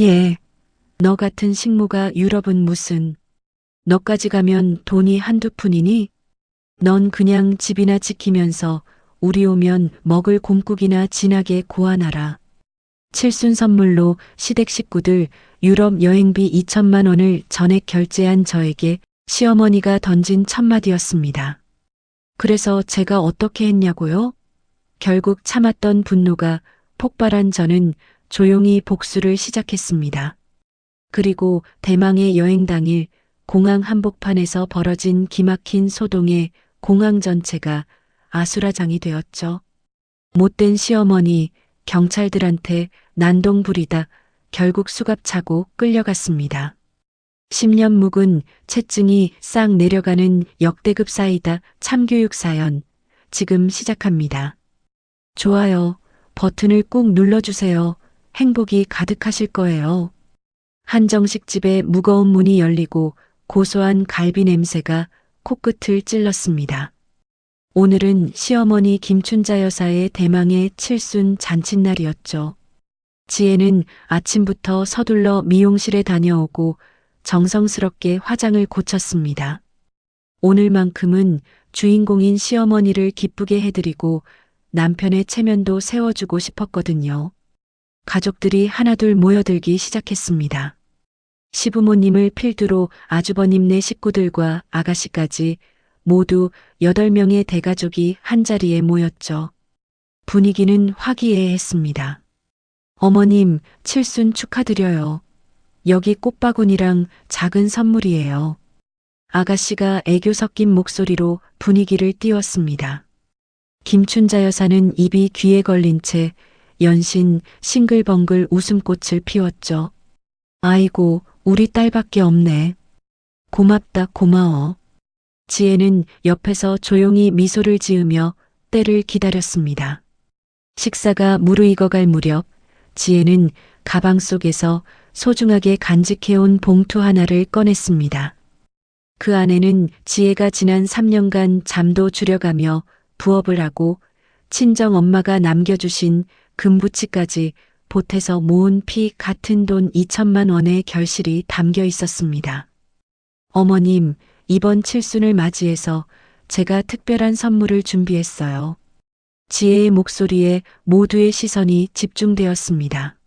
예, 너 같은 식모가 유럽은 무슨, 너까지 가면 돈이 한두 푼이니? 넌 그냥 집이나 지키면서 우리 오면 먹을 곰국이나 진하게 고안하라. 칠순 선물로 시댁 식구들 유럽 여행비 2천만 원을 전액 결제한 저에게 시어머니가 던진 첫마디였습니다. 그래서 제가 어떻게 했냐고요? 결국 참았던 분노가 폭발한 저는 조용히 복수를 시작했습니다. 그리고 대망의 여행 당일 공항 한복판에서 벌어진 기막힌 소동에 공항 전체가 아수라장이 되었죠. 못된 시어머니, 경찰들한테 난동 부리다 결국 수갑차고 끌려갔습니다. 10년 묵은 채증이 싹 내려가는 역대급 사이다 참교육 사연 지금 시작합니다. 좋아요 버튼을 꾹 눌러주세요. 행복이 가득하실 거예요. 한정식 집의 무거운 문이 열리고 고소한 갈비 냄새가 코끝을 찔렀습니다. 오늘은 시어머니 김춘자 여사의 대망의 칠순 잔칫날이었죠. 지혜는 아침부터 서둘러 미용실에 다녀오고 정성스럽게 화장을 고쳤습니다. 오늘만큼은 주인공인 시어머니를 기쁘게 해드리고 남편의 체면도 세워주고 싶었거든요. 가족들이 하나둘 모여들기 시작했습니다. 시부모님을 필두로 아주버님네 식구들과 아가씨까지 모두 8명의 대가족이 한자리에 모였죠. 분위기는 화기애애했습니다. 어머님, 칠순 축하드려요. 여기 꽃바구니랑 작은 선물이에요. 아가씨가 애교 섞인 목소리로 분위기를 띄웠습니다. 김춘자 여사는 입이 귀에 걸린 채 연신 싱글벙글 웃음꽃을 피웠죠. 아이고, 우리 딸밖에 없네. 고맙다, 고마워. 지혜는 옆에서 조용히 미소를 지으며 때를 기다렸습니다. 식사가 무르익어갈 무렵 지혜는 가방 속에서 소중하게 간직해온 봉투 하나를 꺼냈습니다. 그 안에는 지혜가 지난 3년간 잠도 줄여가며 부업을 하고 친정 엄마가 남겨주신 금부치까지 보태서 모은 피 같은 돈 2천만 원의 결실이 담겨 있었습니다. 어머님, 이번 칠순을 맞이해서 제가 특별한 선물을 준비했어요. 지혜의 목소리에 모두의 시선이 집중되었습니다.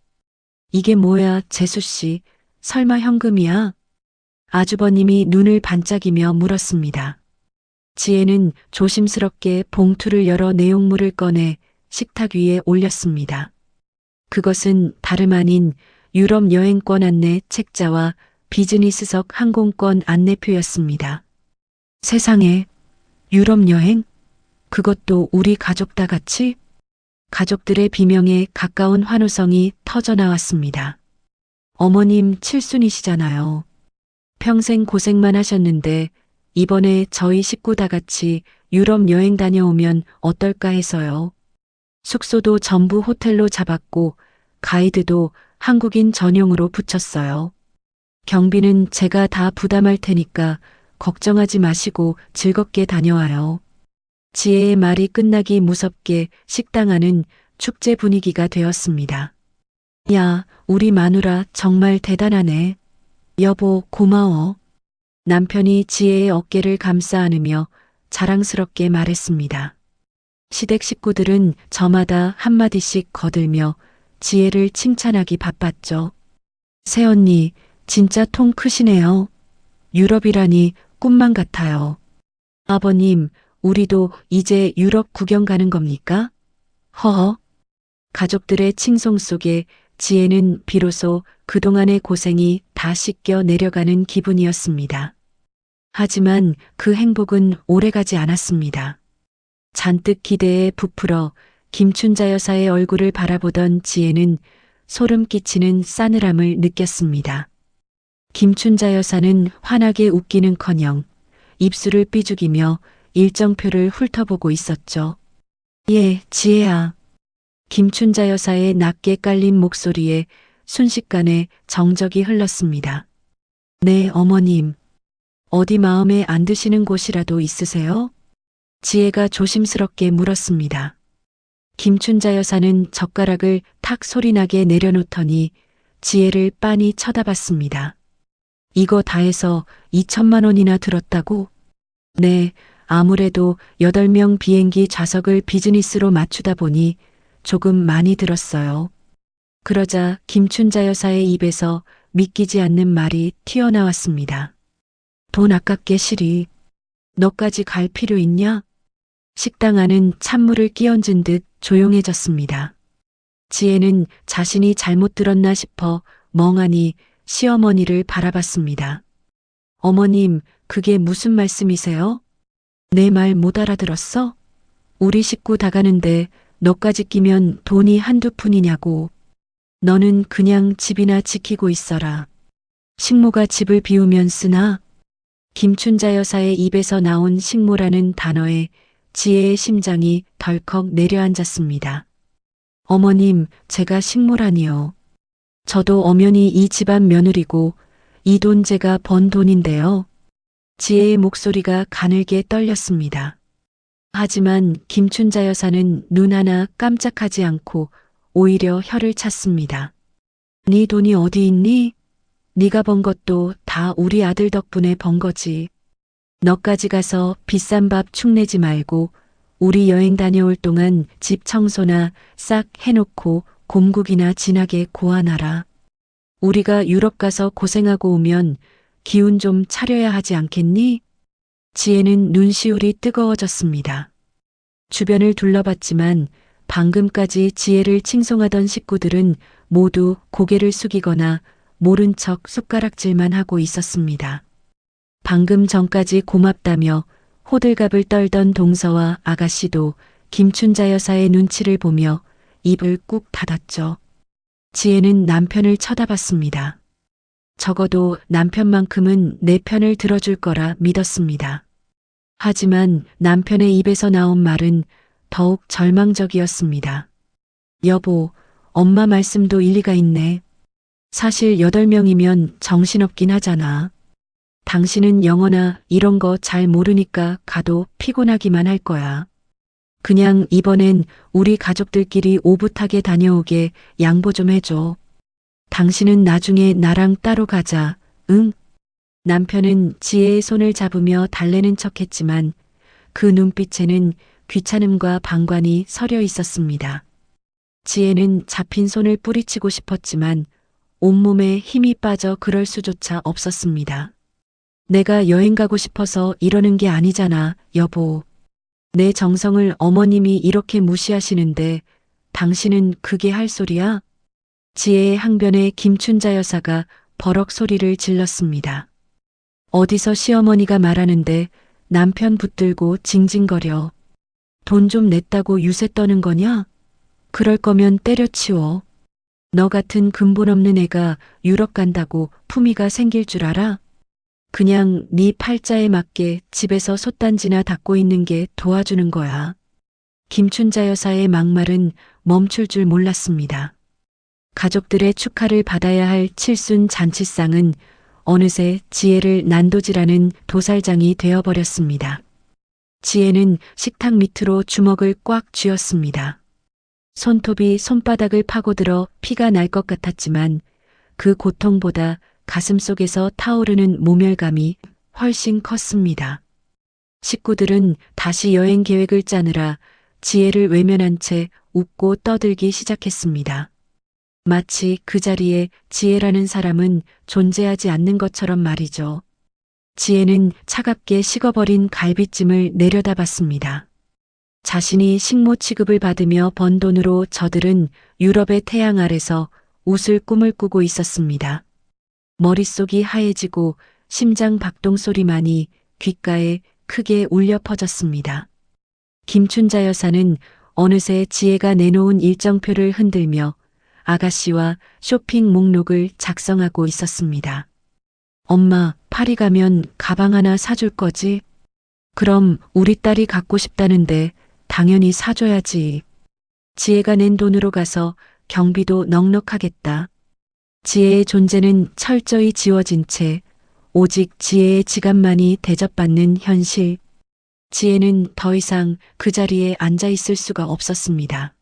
이게 뭐야, 재수씨, 설마 현금이야? 아주버님이 눈을 반짝이며 물었습니다. 지혜는 조심스럽게 봉투를 열어 내용물을 꺼내 식탁 위에 올렸습니다. 그것은 다름 아닌 유럽 여행권 안내 책자와 비즈니스석 항공권 안내표였습니다. 세상에, 유럽 여행? 그것도 우리 가족 다 같이? 가족들의 비명에 가까운 환호성이 터져나왔습니다. 어머님 칠순이시잖아요. 평생 고생만 하셨는데 이번에 저희 식구 다 같이 유럽 여행 다녀오면 어떨까 해서요. 숙소도 전부 호텔로 잡았고 가이드도 한국인 전용으로 붙였어요. 경비는 제가 다 부담할 테니까 걱정하지 마시고 즐겁게 다녀와요. 지혜의 말이 끝나기 무섭게 식당 안은 축제 분위기가 되었습니다. 야, 우리 마누라 정말 대단하네. 여보, 고마워. 남편이 지혜의 어깨를 감싸 안으며 자랑스럽게 말했습니다. 시댁 식구들은 저마다 한마디씩 거들며 지혜를 칭찬하기 바빴죠. 새언니, 진짜 통 크시네요. 유럽이라니 꿈만 같아요. 아버님, 우리도 이제 유럽 구경 가는 겁니까? 허허. 가족들의 칭송 속에 지혜는 비로소 그동안의 고생이 다 씻겨 내려가는 기분이었습니다. 하지만 그 행복은 오래가지 않았습니다. 잔뜩 기대에 부풀어 김춘자 여사의 얼굴을 바라보던 지혜는 소름 끼치는 싸늘함을 느꼈습니다. 김춘자 여사는 환하게 웃기는커녕 입술을 삐죽이며 일정표를 훑어보고 있었죠. 예, 지혜야. 김춘자 여사의 낮게 깔린 목소리에 순식간에 정적이 흘렀습니다. 네, 어머님. 어디 마음에 안 드시는 곳이라도 있으세요? 지혜가 조심스럽게 물었습니다. 김춘자 여사는 젓가락을 탁 소리나게 내려놓더니 지혜를 빤히 쳐다봤습니다. 이거 다 해서 2천만 원이나 들었다고? 네, 아무래도 8명 비행기 좌석을 비즈니스로 맞추다 보니 조금 많이 들었어요. 그러자 김춘자 여사의 입에서 믿기지 않는 말이 튀어나왔습니다. 돈 아깝게 시리. 너까지 갈 필요 있냐? 식당 안은 찬물을 끼얹은 듯 조용해졌습니다. 지혜는 자신이 잘못 들었나 싶어 멍하니 시어머니를 바라봤습니다. 어머님, 그게 무슨 말씀이세요? 내 말 못 알아들었어? 우리 식구 다 가는데 너까지 끼면 돈이 한두 푼이냐고. 너는 그냥 집이나 지키고 있어라. 식모가 집을 비우면 쓰나? 김춘자 여사의 입에서 나온 식모라는 단어에 지혜의 심장이 덜컥 내려앉았습니다. 어머님, 제가 식모라니요. 저도 엄연히 이 집안 며느리고 이 돈 제가 번 돈인데요. 지혜의 목소리가 가늘게 떨렸습니다. 하지만 김춘자 여사는 눈 하나 깜짝하지 않고 오히려 혀를 찼습니다. 네 돈이 어디 있니? 네가 번 것도 다 우리 아들 덕분에 번 거지. 너까지 가서 비싼 밥 축내지 말고 우리 여행 다녀올 동안 집 청소나 싹 해놓고 곰국이나 진하게 고아놔라. 우리가 유럽 가서 고생하고 오면 기운 좀 차려야 하지 않겠니? 지혜는 눈시울이 뜨거워졌습니다. 주변을 둘러봤지만 방금까지 지혜를 칭송하던 식구들은 모두 고개를 숙이거나 모른 척 숟가락질만 하고 있었습니다. 방금 전까지 고맙다며 호들갑을 떨던 동서와 아가씨도 김춘자 여사의 눈치를 보며 입을 꾹 닫았죠. 지혜는 남편을 쳐다봤습니다. 적어도 남편만큼은 내 편을 들어줄 거라 믿었습니다. 하지만 남편의 입에서 나온 말은 더욱 절망적이었습니다. 여보, 엄마 말씀도 일리가 있네. 사실 8명이면 정신없긴 하잖아. 당신은 영어나 이런 거 잘 모르니까 가도 피곤하기만 할 거야. 그냥 이번엔 우리 가족들끼리 오붓하게 다녀오게 양보 좀 해줘. 당신은 나중에 나랑 따로 가자, 응? 남편은 지혜의 손을 잡으며 달래는 척했지만 그 눈빛에는 귀찮음과 방관이 서려 있었습니다. 지혜는 잡힌 손을 뿌리치고 싶었지만 온몸에 힘이 빠져 그럴 수조차 없었습니다. 내가 여행 가고 싶어서 이러는 게 아니잖아, 여보. 내 정성을 어머님이 이렇게 무시하시는데 당신은 그게 할 소리야? 지혜의 항변에 김춘자 여사가 버럭 소리를 질렀습니다. 어디서 시어머니가 말하는데 남편 붙들고 징징거려. 돈 좀 냈다고 유세 떠는 거냐? 그럴 거면 때려치워. 너 같은 근본 없는 애가 유럽 간다고 품위가 생길 줄 알아? 그냥 네 팔자에 맞게 집에서 솥단지나 닦고 있는 게 도와주는 거야. 김춘자 여사의 막말은 멈출 줄 몰랐습니다. 가족들의 축하를 받아야 할 칠순 잔치상은 어느새 지혜를 난도질하는 도살장이 되어버렸습니다. 지혜는 식탁 밑으로 주먹을 꽉 쥐었습니다. 손톱이 손바닥을 파고들어 피가 날 것 같았지만 그 고통보다 가슴속에서 타오르는 모멸감이 훨씬 컸습니다. 식구들은 다시 여행 계획을 짜느라 지혜를 외면한 채 웃고 떠들기 시작했습니다. 마치 그 자리에 지혜라는 사람은 존재하지 않는 것처럼 말이죠. 지혜는 차갑게 식어버린 갈비찜을 내려다봤습니다. 자신이 식모 취급을 받으며 번 돈으로 저들은 유럽의 태양 아래서 웃을 꿈을 꾸고 있었습니다. 머릿속이 하얘지고 심장 박동 소리만이 귓가에 크게 울려 퍼졌습니다. 김춘자 여사는 어느새 지혜가 내놓은 일정표를 흔들며 아가씨와 쇼핑 목록을 작성하고 있었습니다. 엄마, 파리 가면 가방 하나 사줄 거지? 그럼 우리 딸이 갖고 싶다는데 당연히 사줘야지. 지혜가 낸 돈으로 가서 경비도 넉넉하겠다. 지혜의 존재는 철저히 지워진 채 오직 지혜의 지갑만이 대접받는 현실. 지혜는 더 이상 그 자리에 앉아 있을 수가 없었습니다.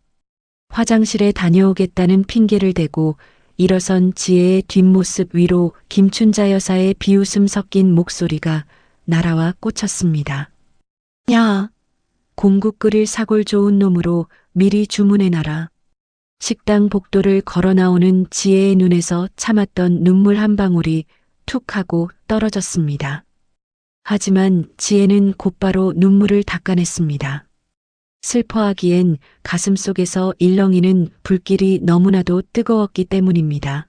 화장실에 다녀오겠다는 핑계를 대고 일어선 지혜의 뒷모습 위로 김춘자 여사의 비웃음 섞인 목소리가 날아와 꽂혔습니다. 야, 곰국 끓일 사골 좋은 놈으로 미리 주문해놔라. 식당 복도를 걸어 나오는 지혜의 눈에서 참았던 눈물 한 방울이 툭 하고 떨어졌습니다. 하지만 지혜는 곧바로 눈물을 닦아냈습니다. 슬퍼하기엔 가슴속에서 일렁이는 불길이 너무나도 뜨거웠기 때문입니다.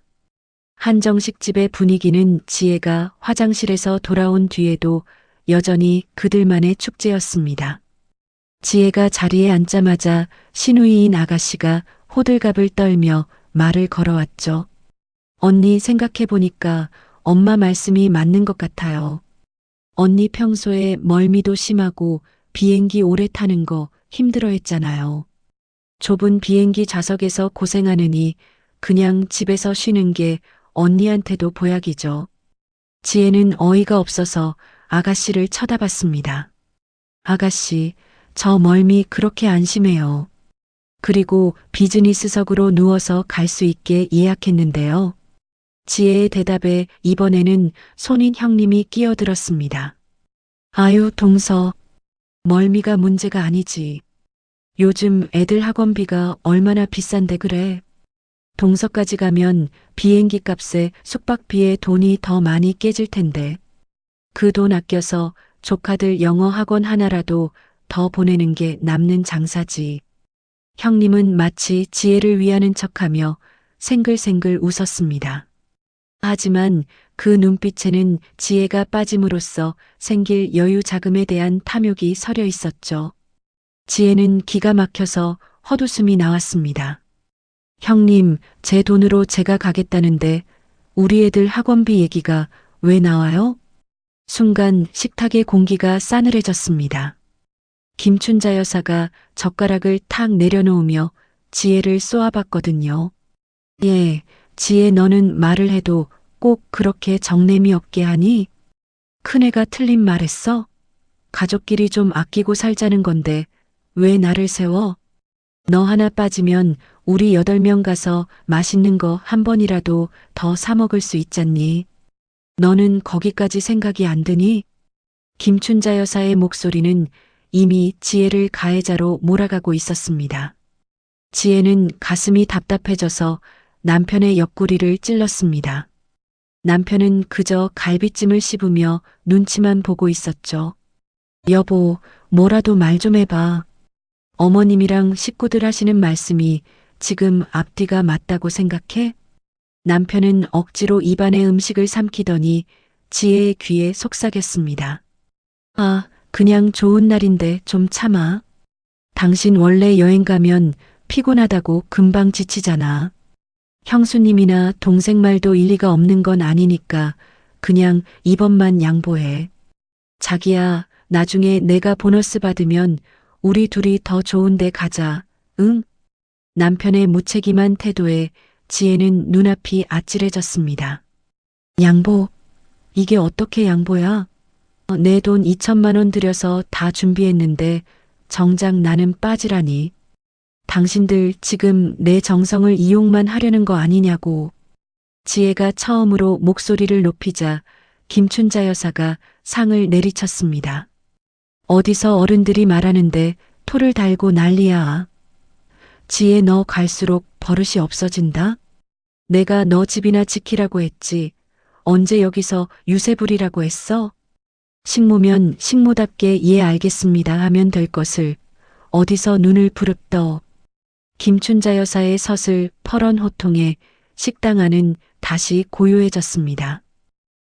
한정식 집의 분위기는 지혜가 화장실에서 돌아온 뒤에도 여전히 그들만의 축제였습니다. 지혜가 자리에 앉자마자 시누이인 아가씨가 호들갑을 떨며 말을 걸어왔죠. 언니 생각해보니까 엄마 말씀이 맞는 것 같아요. 언니 평소에 멀미도 심하고 비행기 오래 타는 거 힘들어 했잖아요. 좁은 비행기 좌석에서 고생하느니 그냥 집에서 쉬는 게 언니한테도 보약이죠. 지혜는 어이가 없어서 아가씨를 쳐다봤습니다. 아가씨, 저 멀미 그렇게 안 심해요. 그리고 비즈니스석으로 누워서 갈 수 있게 예약했는데요. 지혜의 대답에 이번에는 손인 형님이 끼어들었습니다. 아유, 동서. 멀미가 문제가 아니지. 요즘 애들 학원비가 얼마나 비싼데 그래. 동서까지 가면 비행기 값에 숙박비에 돈이 더 많이 깨질 텐데. 그 돈 아껴서 조카들 영어 학원 하나라도 더 보내는 게 남는 장사지. 형님은 마치 지혜를 위하는 척하며 생글생글 웃었습니다. 하지만 그 눈빛에는 지혜가 빠짐으로써 생길 여유 자금에 대한 탐욕이 서려 있었죠. 지혜는 기가 막혀서 헛웃음이 나왔습니다. 형님, 제 돈으로 제가 가겠다는데 우리 애들 학원비 얘기가 왜 나와요? 순간 식탁의 공기가 싸늘해졌습니다. 김춘자 여사가 젓가락을 탁 내려놓으며 지혜를 쏘아봤거든요. 예, 지혜 너는 말을 해도 꼭 그렇게 정냄이 없게 하니? 큰애가 틀린 말했어? 가족끼리 좀 아끼고 살자는 건데 왜 나를 세워? 너 하나 빠지면 우리 8명 가서 맛있는 거 한 번이라도 더 사 먹을 수 있잖니. 너는 거기까지 생각이 안 드니? 김춘자 여사의 목소리는 이미 지혜를 가해자로 몰아가고 있었습니다. 지혜는 가슴이 답답해져서 남편의 옆구리를 찔렀습니다. 남편은 그저 갈비찜을 씹으며 눈치만 보고 있었죠. 여보, 뭐라도 말 좀 해봐. 어머님이랑 식구들 하시는 말씀이 지금 앞뒤가 맞다고 생각해? 남편은 억지로 입안에 음식을 삼키더니 지혜의 귀에 속삭였습니다. 아, 그냥 좋은 날인데 좀 참아. 당신 원래 여행 가면 피곤하다고 금방 지치잖아. 형수님이나 동생 말도 일리가 없는 건 아니니까 그냥 이번만 양보해. 자기야, 나중에 내가 보너스 받으면 우리 둘이 더 좋은 데 가자. 응? 남편의 무책임한 태도에 지혜는 눈앞이 아찔해졌습니다. 양보? 이게 어떻게 양보야? 내 돈 2천만 원 들여서 다 준비했는데 정작 나는 빠지라니. 당신들 지금 내 정성을 이용만 하려는 거 아니냐고. 지혜가 처음으로 목소리를 높이자 김춘자 여사가 상을 내리쳤습니다. 어디서 어른들이 말하는데 토를 달고 난리야. 지혜, 너 갈수록 버릇이 없어진다? 내가 너 집이나 지키라고 했지. 언제 여기서 유세 부리라고 했어? 식모면 식모답게 예 알겠습니다 하면 될 것을 어디서 눈을 부릅떠. 김춘자 여사의 서슬 퍼런 호통에 식당 안은 다시 고요해졌습니다.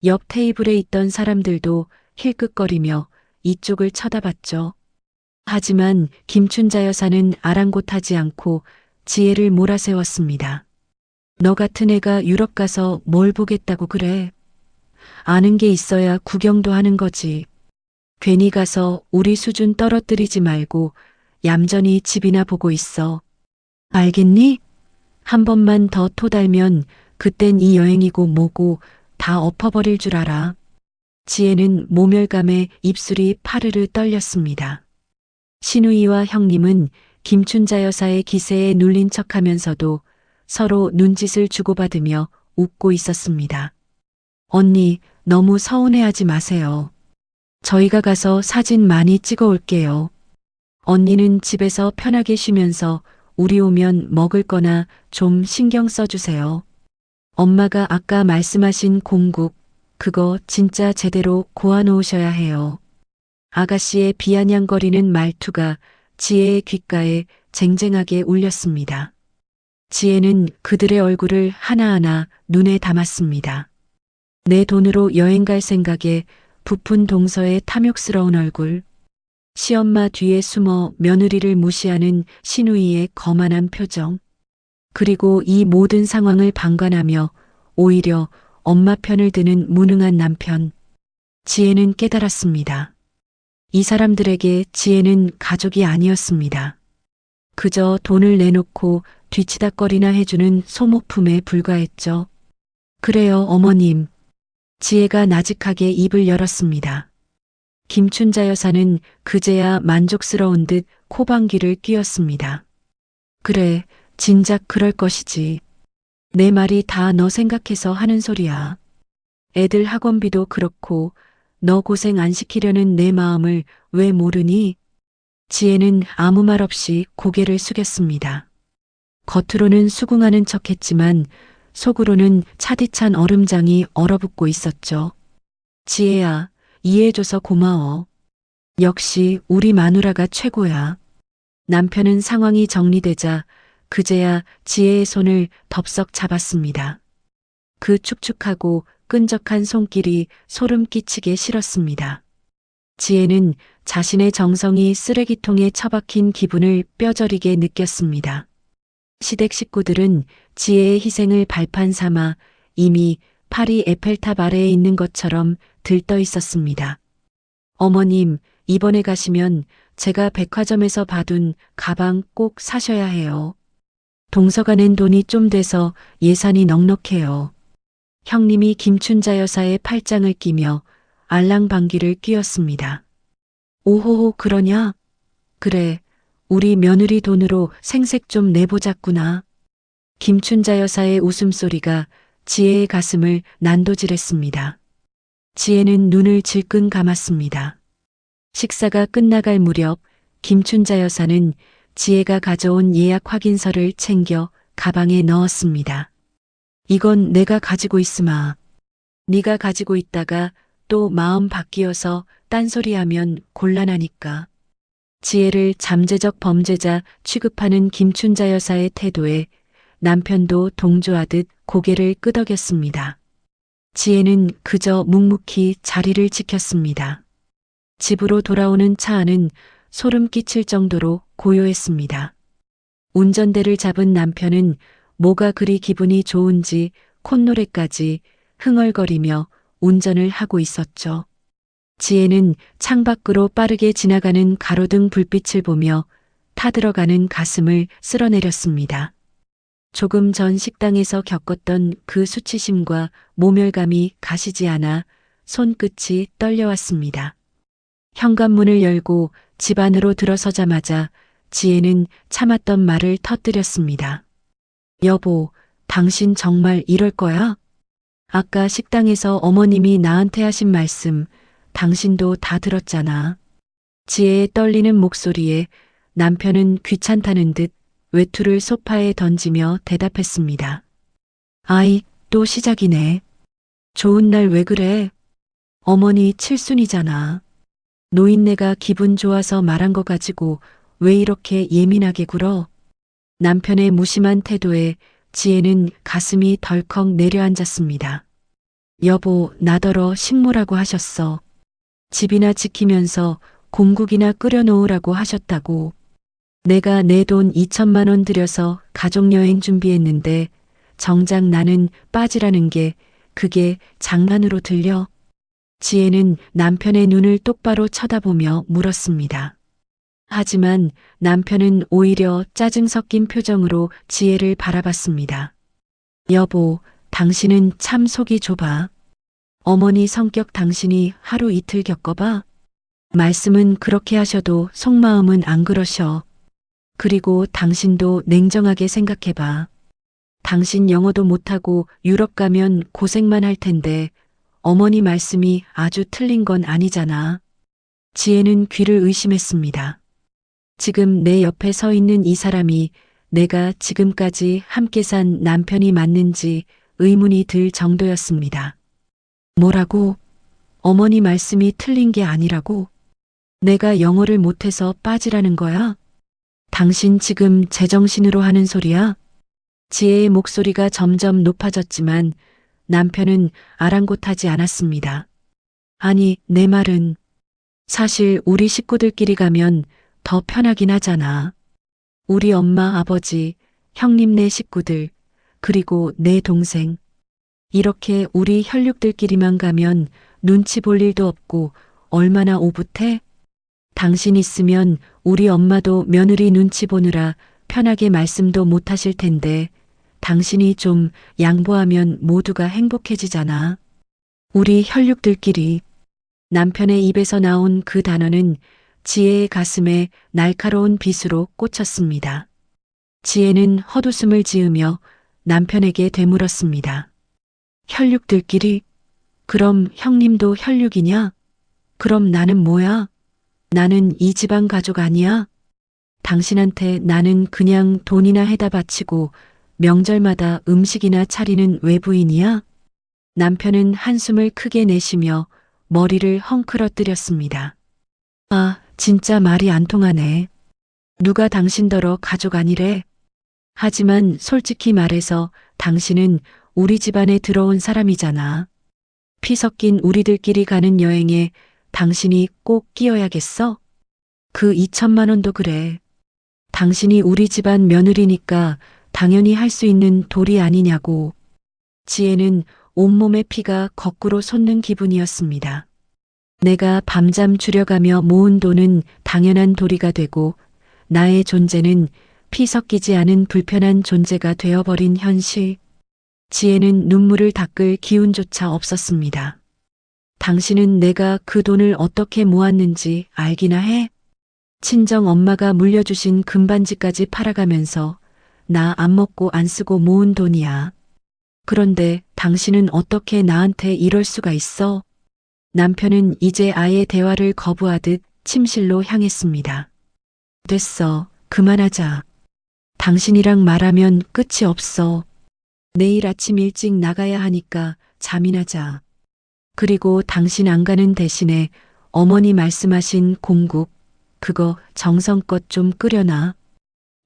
옆 테이블에 있던 사람들도 힐끗거리며 이쪽을 쳐다봤죠. 하지만 김춘자 여사는 아랑곳하지 않고 지혜를 몰아세웠습니다. 너 같은 애가 유럽 가서 뭘 보겠다고 그래. 아는 게 있어야 구경도 하는 거지. 괜히 가서 우리 수준 떨어뜨리지 말고 얌전히 집이나 보고 있어. 알겠니? 한 번만 더 토달면 그땐 이 여행이고 뭐고 다 엎어버릴 줄 알아. 지혜는 모멸감에 입술이 파르르 떨렸습니다. 시누이와 형님은 김춘자 여사의 기세에 눌린 척하면서도 서로 눈짓을 주고받으며 웃고 있었습니다. 언니, 너무 서운해하지 마세요. 저희가 가서 사진 많이 찍어 올게요. 언니는 집에서 편하게 쉬면서 우리 오면 먹을 거나 좀 신경 써주세요. 엄마가 아까 말씀하신 공국, 그거 진짜 제대로 고아놓으셔야 해요. 아가씨의 비아냥거리는 말투가 지혜의 귓가에 쟁쟁하게 울렸습니다. 지혜는 그들의 얼굴을 하나하나 눈에 담았습니다. 내 돈으로 여행 갈 생각에 부푼 동서의 탐욕스러운 얼굴, 시엄마 뒤에 숨어 며느리를 무시하는 신우이의 거만한 표정, 그리고 이 모든 상황을 방관하며 오히려 엄마 편을 드는 무능한 남편. 지혜는 깨달았습니다. 이 사람들에게 지혜는 가족이 아니었습니다. 그저 돈을 내놓고 뒤치다꺼리나 해주는 소모품에 불과했죠. 그래요, 어머님. 지혜가 나직하게 입을 열었습니다. 김춘자 여사는 그제야 만족스러운 듯 코방귀를 뀌었습니다. 그래, 진작 그럴 것이지. 내 말이 다 너 생각해서 하는 소리야. 애들 학원비도 그렇고 너 고생 안 시키려는 내 마음을 왜 모르니? 지혜는 아무 말 없이 고개를 숙였습니다. 겉으로는 수긍하는 척했지만 속으로는 차디찬 얼음장이 얼어붙고 있었죠. 지혜야, 이해해줘서 고마워. 역시 우리 마누라가 최고야. 남편은 상황이 정리되자 그제야 지혜의 손을 덥석 잡았습니다. 그 축축하고 끈적한 손길이 소름 끼치게 싫었습니다. 지혜는 자신의 정성이 쓰레기통에 처박힌 기분을 뼈저리게 느꼈습니다. 시댁 식구들은 지혜의 희생을 발판 삼아 이미 파리 에펠탑 아래에 있는 것처럼 들떠 있었습니다. 어머님, 이번에 가시면 제가 백화점에서 봐둔 가방 꼭 사셔야 해요. 동서가 낸 돈이 좀 돼서 예산이 넉넉해요. 형님이 김춘자 여사의 팔짱을 끼며 알랑방귀를 뀌었습니다. 오호호, 그러냐? 그래, 우리 며느리 돈으로 생색 좀 내보자꾸나. 김춘자 여사의 웃음소리가 지혜의 가슴을 난도질했습니다. 지혜는 눈을 질끈 감았습니다. 식사가 끝나갈 무렵 김춘자 여사는 지혜가 가져온 예약 확인서를 챙겨 가방에 넣었습니다. 이건 내가 가지고 있으마. 네가 가지고 있다가 또 마음 바뀌어서 딴소리하면 곤란하니까. 지혜를 잠재적 범죄자 취급하는 김춘자 여사의 태도에 남편도 동조하듯 고개를 끄덕였습니다. 지혜는 그저 묵묵히 자리를 지켰습니다. 집으로 돌아오는 차 안은 소름 끼칠 정도로 고요했습니다. 운전대를 잡은 남편은 뭐가 그리 기분이 좋은지 콧노래까지 흥얼거리며 운전을 하고 있었죠. 지혜는 창밖으로 빠르게 지나가는 가로등 불빛을 보며 타들어가는 가슴을 쓸어내렸습니다. 조금 전 식당에서 겪었던 그 수치심과 모멸감이 가시지 않아 손끝이 떨려왔습니다. 현관문을 열고 집 안으로 들어서자마자 지혜는 참았던 말을 터뜨렸습니다. 여보, 당신 정말 이럴 거야? 아까 식당에서 어머님이 나한테 하신 말씀 당신도 다 들었잖아. 지혜의 떨리는 목소리에 남편은 귀찮다는 듯 외투를 소파에 던지며 대답했습니다. 아이, 또 시작이네. 좋은 날 왜 그래? 어머니 칠순이잖아. 노인네가 기분 좋아서 말한 거 가지고 왜 이렇게 예민하게 굴어? 남편의 무심한 태도에 지혜는 가슴이 덜컥 내려앉았습니다. 여보, 나더러 식모라고 하셨어. 집이나 지키면서 공국이나 끓여놓으라고 하셨다고. 내가 내 돈 2천만 원 들여서 가족여행 준비했는데 정작 나는 빠지라는 게 그게 장난으로 들려? 지혜는 남편의 눈을 똑바로 쳐다보며 물었습니다. 하지만 남편은 오히려 짜증 섞인 표정으로 지혜를 바라봤습니다. 여보, 당신은 참 속이 좁아. 어머니 성격 당신이 하루 이틀 겪어봐. 말씀은 그렇게 하셔도 속마음은 안 그러셔. 그리고 당신도 냉정하게 생각해봐. 당신 영어도 못하고 유럽 가면 고생만 할 텐데 어머니 말씀이 아주 틀린 건 아니잖아. 지혜는 귀를 의심했습니다. 지금 내 옆에 서 있는 이 사람이 내가 지금까지 함께 산 남편이 맞는지 의문이 들 정도였습니다. 뭐라고? 어머니 말씀이 틀린 게 아니라고? 내가 영어를 못해서 빠지라는 거야? 당신 지금 제정신으로 하는 소리야? 지혜의 목소리가 점점 높아졌지만 남편은 아랑곳하지 않았습니다. 아니, 내 말은 사실 우리 식구들끼리 가면 더 편하긴 하잖아. 우리 엄마, 아버지, 형님네 식구들, 그리고 내 동생. 이렇게 우리 혈육들끼리만 가면 눈치 볼 일도 없고 얼마나 오붓해? 당신 있으면 우리 엄마도 며느리 눈치 보느라 편하게 말씀도 못 하실 텐데 당신이 좀 양보하면 모두가 행복해지잖아. 우리 혈육들끼리. 남편의 입에서 나온 그 단어는 지혜의 가슴에 날카로운 빗으로 꽂혔습니다. 지혜는 헛웃음을 지으며 남편에게 되물었습니다. 혈육들끼리? 그럼 형님도 혈육이냐? 그럼 나는 뭐야? 나는 이 집안 가족 아니야? 당신한테 나는 그냥 돈이나 해다 바치고 명절마다 음식이나 차리는 외부인이야? 남편은 한숨을 크게 내쉬며 머리를 헝클어뜨렸습니다. 아, 진짜 말이 안 통하네. 누가 당신더러 가족 아니래? 하지만 솔직히 말해서 당신은 우리 집안에 들어온 사람이잖아. 피 섞인 우리들끼리 가는 여행에 당신이 꼭 끼어야겠어? 그 2천만 원도 그래. 당신이 우리 집안 며느리니까 당연히 할 수 있는 도리 아니냐고. 지혜는 온몸의 피가 거꾸로 솟는 기분이었습니다. 내가 밤잠 줄여가며 모은 돈은 당연한 도리가 되고 나의 존재는 피 섞이지 않은 불편한 존재가 되어버린 현실. 지혜는 눈물을 닦을 기운조차 없었습니다. 당신은 내가 그 돈을 어떻게 모았는지 알기나 해? 친정 엄마가 물려주신 금반지까지 팔아가면서 나 안 먹고 안 쓰고 모은 돈이야. 그런데 당신은 어떻게 나한테 이럴 수가 있어? 남편은 이제 아예 대화를 거부하듯 침실로 향했습니다. 됐어. 그만하자. 당신이랑 말하면 끝이 없어. 내일 아침 일찍 나가야 하니까 잠이나 자. 그리고 당신 안 가는 대신에 어머니 말씀하신 공국, 그거 정성껏 좀 끓여놔.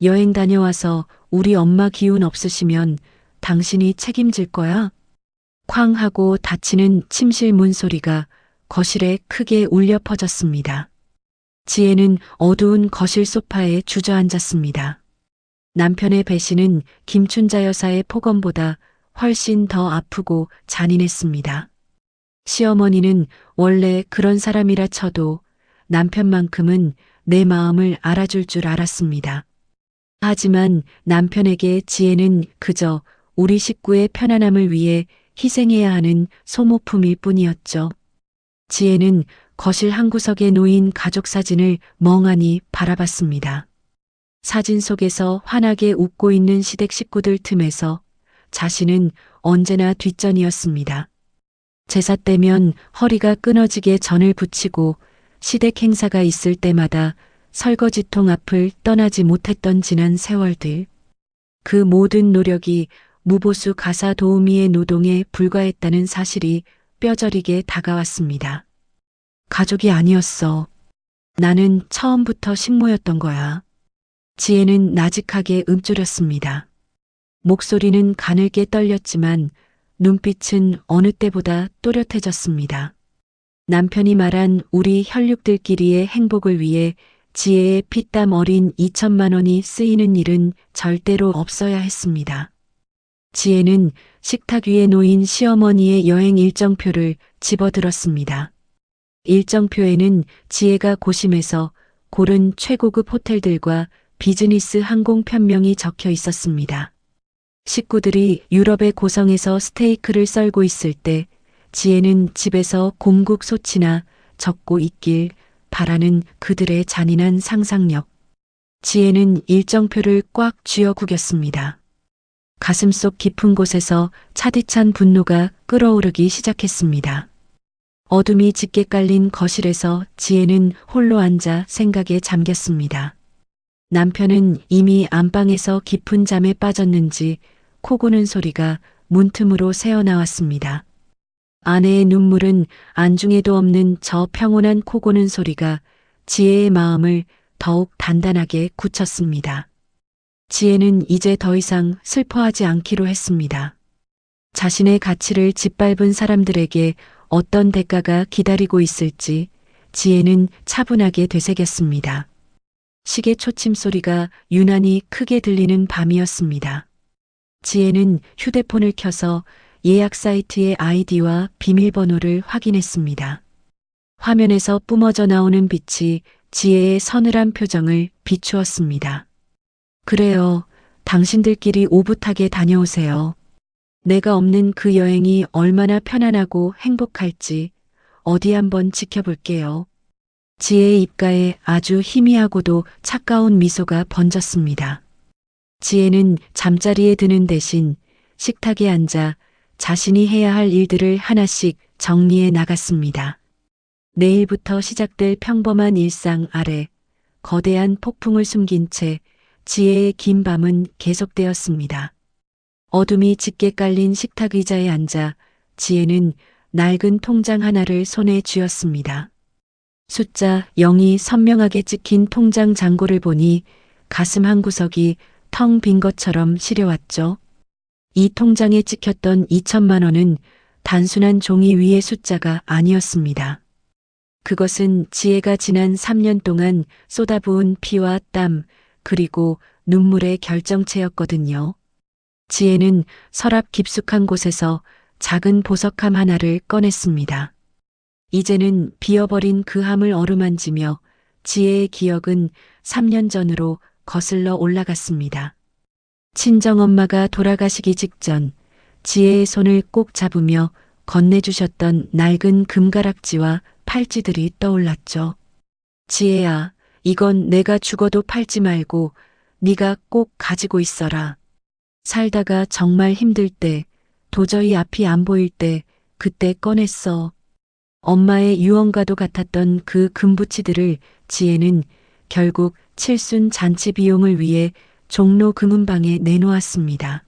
여행 다녀와서 우리 엄마 기운 없으시면 당신이 책임질 거야? 쾅 하고 닫히는 침실 문 소리가 거실에 크게 울려 퍼졌습니다. 지혜는 어두운 거실 소파에 주저앉았습니다. 남편의 배신은 김춘자 여사의 폭언보다 훨씬 더 아프고 잔인했습니다. 시어머니는 원래 그런 사람이라 쳐도 남편만큼은 내 마음을 알아줄 줄 알았습니다. 하지만 남편에게 지혜는 그저 우리 식구의 편안함을 위해 희생해야 하는 소모품일 뿐이었죠. 지혜는 거실 한구석에 놓인 가족 사진을 멍하니 바라봤습니다. 사진 속에서 환하게 웃고 있는 시댁 식구들 틈에서 자신은 언제나 뒷전이었습니다. 제사 때면 허리가 끊어지게 전을 붙이고 시댁 행사가 있을 때마다 설거지통 앞을 떠나지 못했던 지난 세월들. 그 모든 노력이 무보수 가사 도우미의 노동에 불과했다는 사실이 뼈저리게 다가왔습니다. 가족이 아니었어. 나는 처음부터 식모였던 거야. 지혜는 나직하게 읊조렸습니다. 목소리는 가늘게 떨렸지만 눈빛은 어느 때보다 또렷해졌습니다. 남편이 말한 우리 혈육들끼리의 행복을 위해 지혜의 피땀 어린 2천만 원이 쓰이는 일은 절대로 없어야 했습니다. 지혜는 식탁 위에 놓인 시어머니의 여행 일정표를 집어들었습니다. 일정표에는 지혜가 고심해서 고른 최고급 호텔들과 비즈니스 항공 편명이 적혀 있었습니다. 식구들이 유럽의 고성에서 스테이크를 썰고 있을 때 지혜는 집에서 곰국 소치나 적고 있길 바라는 그들의 잔인한 상상력. 지혜는 일정표를 꽉 쥐어 구겼습니다. 가슴속 깊은 곳에서 차디찬 분노가 끓어오르기 시작했습니다. 어둠이 짙게 깔린 거실에서 지혜는 홀로 앉아 생각에 잠겼습니다. 남편은 이미 안방에서 깊은 잠에 빠졌는지 코 고는 소리가 문틈으로 새어나왔습니다. 아내의 눈물은 안중에도 없는 저 평온한 코 고는 소리가 지혜의 마음을 더욱 단단하게 굳혔습니다. 지혜는 이제 더 이상 슬퍼하지 않기로 했습니다. 자신의 가치를 짓밟은 사람들에게 어떤 대가가 기다리고 있을지 지혜는 차분하게 되새겼습니다. 시계 초침 소리가 유난히 크게 들리는 밤이었습니다. 지혜는 휴대폰을 켜서 예약 사이트의 아이디와 비밀번호를 확인했습니다. 화면에서 뿜어져 나오는 빛이 지혜의 서늘한 표정을 비추었습니다. 그래요. 당신들끼리 오붓하게 다녀오세요. 내가 없는 그 여행이 얼마나 편안하고 행복할지 어디 한번 지켜볼게요. 지혜의 입가에 아주 희미하고도 차가운 미소가 번졌습니다. 지혜는 잠자리에 드는 대신 식탁에 앉아 자신이 해야 할 일들을 하나씩 정리해 나갔습니다. 내일부터 시작될 평범한 일상 아래 거대한 폭풍을 숨긴 채 지혜의 긴 밤은 계속되었습니다. 어둠이 짙게 깔린 식탁 의자에 앉아 지혜는 낡은 통장 하나를 손에 쥐었습니다. 숫자 0이 선명하게 찍힌 통장 잔고를 보니 가슴 한구석이 텅 빈 것처럼 시려왔죠. 이 통장에 찍혔던 2천만 원은 단순한 종이 위의 숫자가 아니었습니다. 그것은 지혜가 지난 3년 동안 쏟아부은 피와 땀, 그리고 눈물의 결정체였거든요. 지혜는 서랍 깊숙한 곳에서 작은 보석함 하나를 꺼냈습니다. 이제는 비어버린 그 함을 어루만지며 지혜의 기억은 3년 전으로 거슬러 올라갔습니다. 친정엄마가 돌아가시기 직전 지혜의 손을 꼭 잡으며 건네주셨던 낡은 금가락지와 팔찌들이 떠올랐죠. 지혜야, 이건 내가 죽어도 팔지 말고 네가 꼭 가지고 있어라. 살다가 정말 힘들 때, 도저히 앞이 안 보일 때 그때 꺼냈어. 엄마의 유언과도 같았던 그 금부치들을 지혜는 결국 칠순 잔치 비용을 위해 종로 금은방에 내놓았습니다.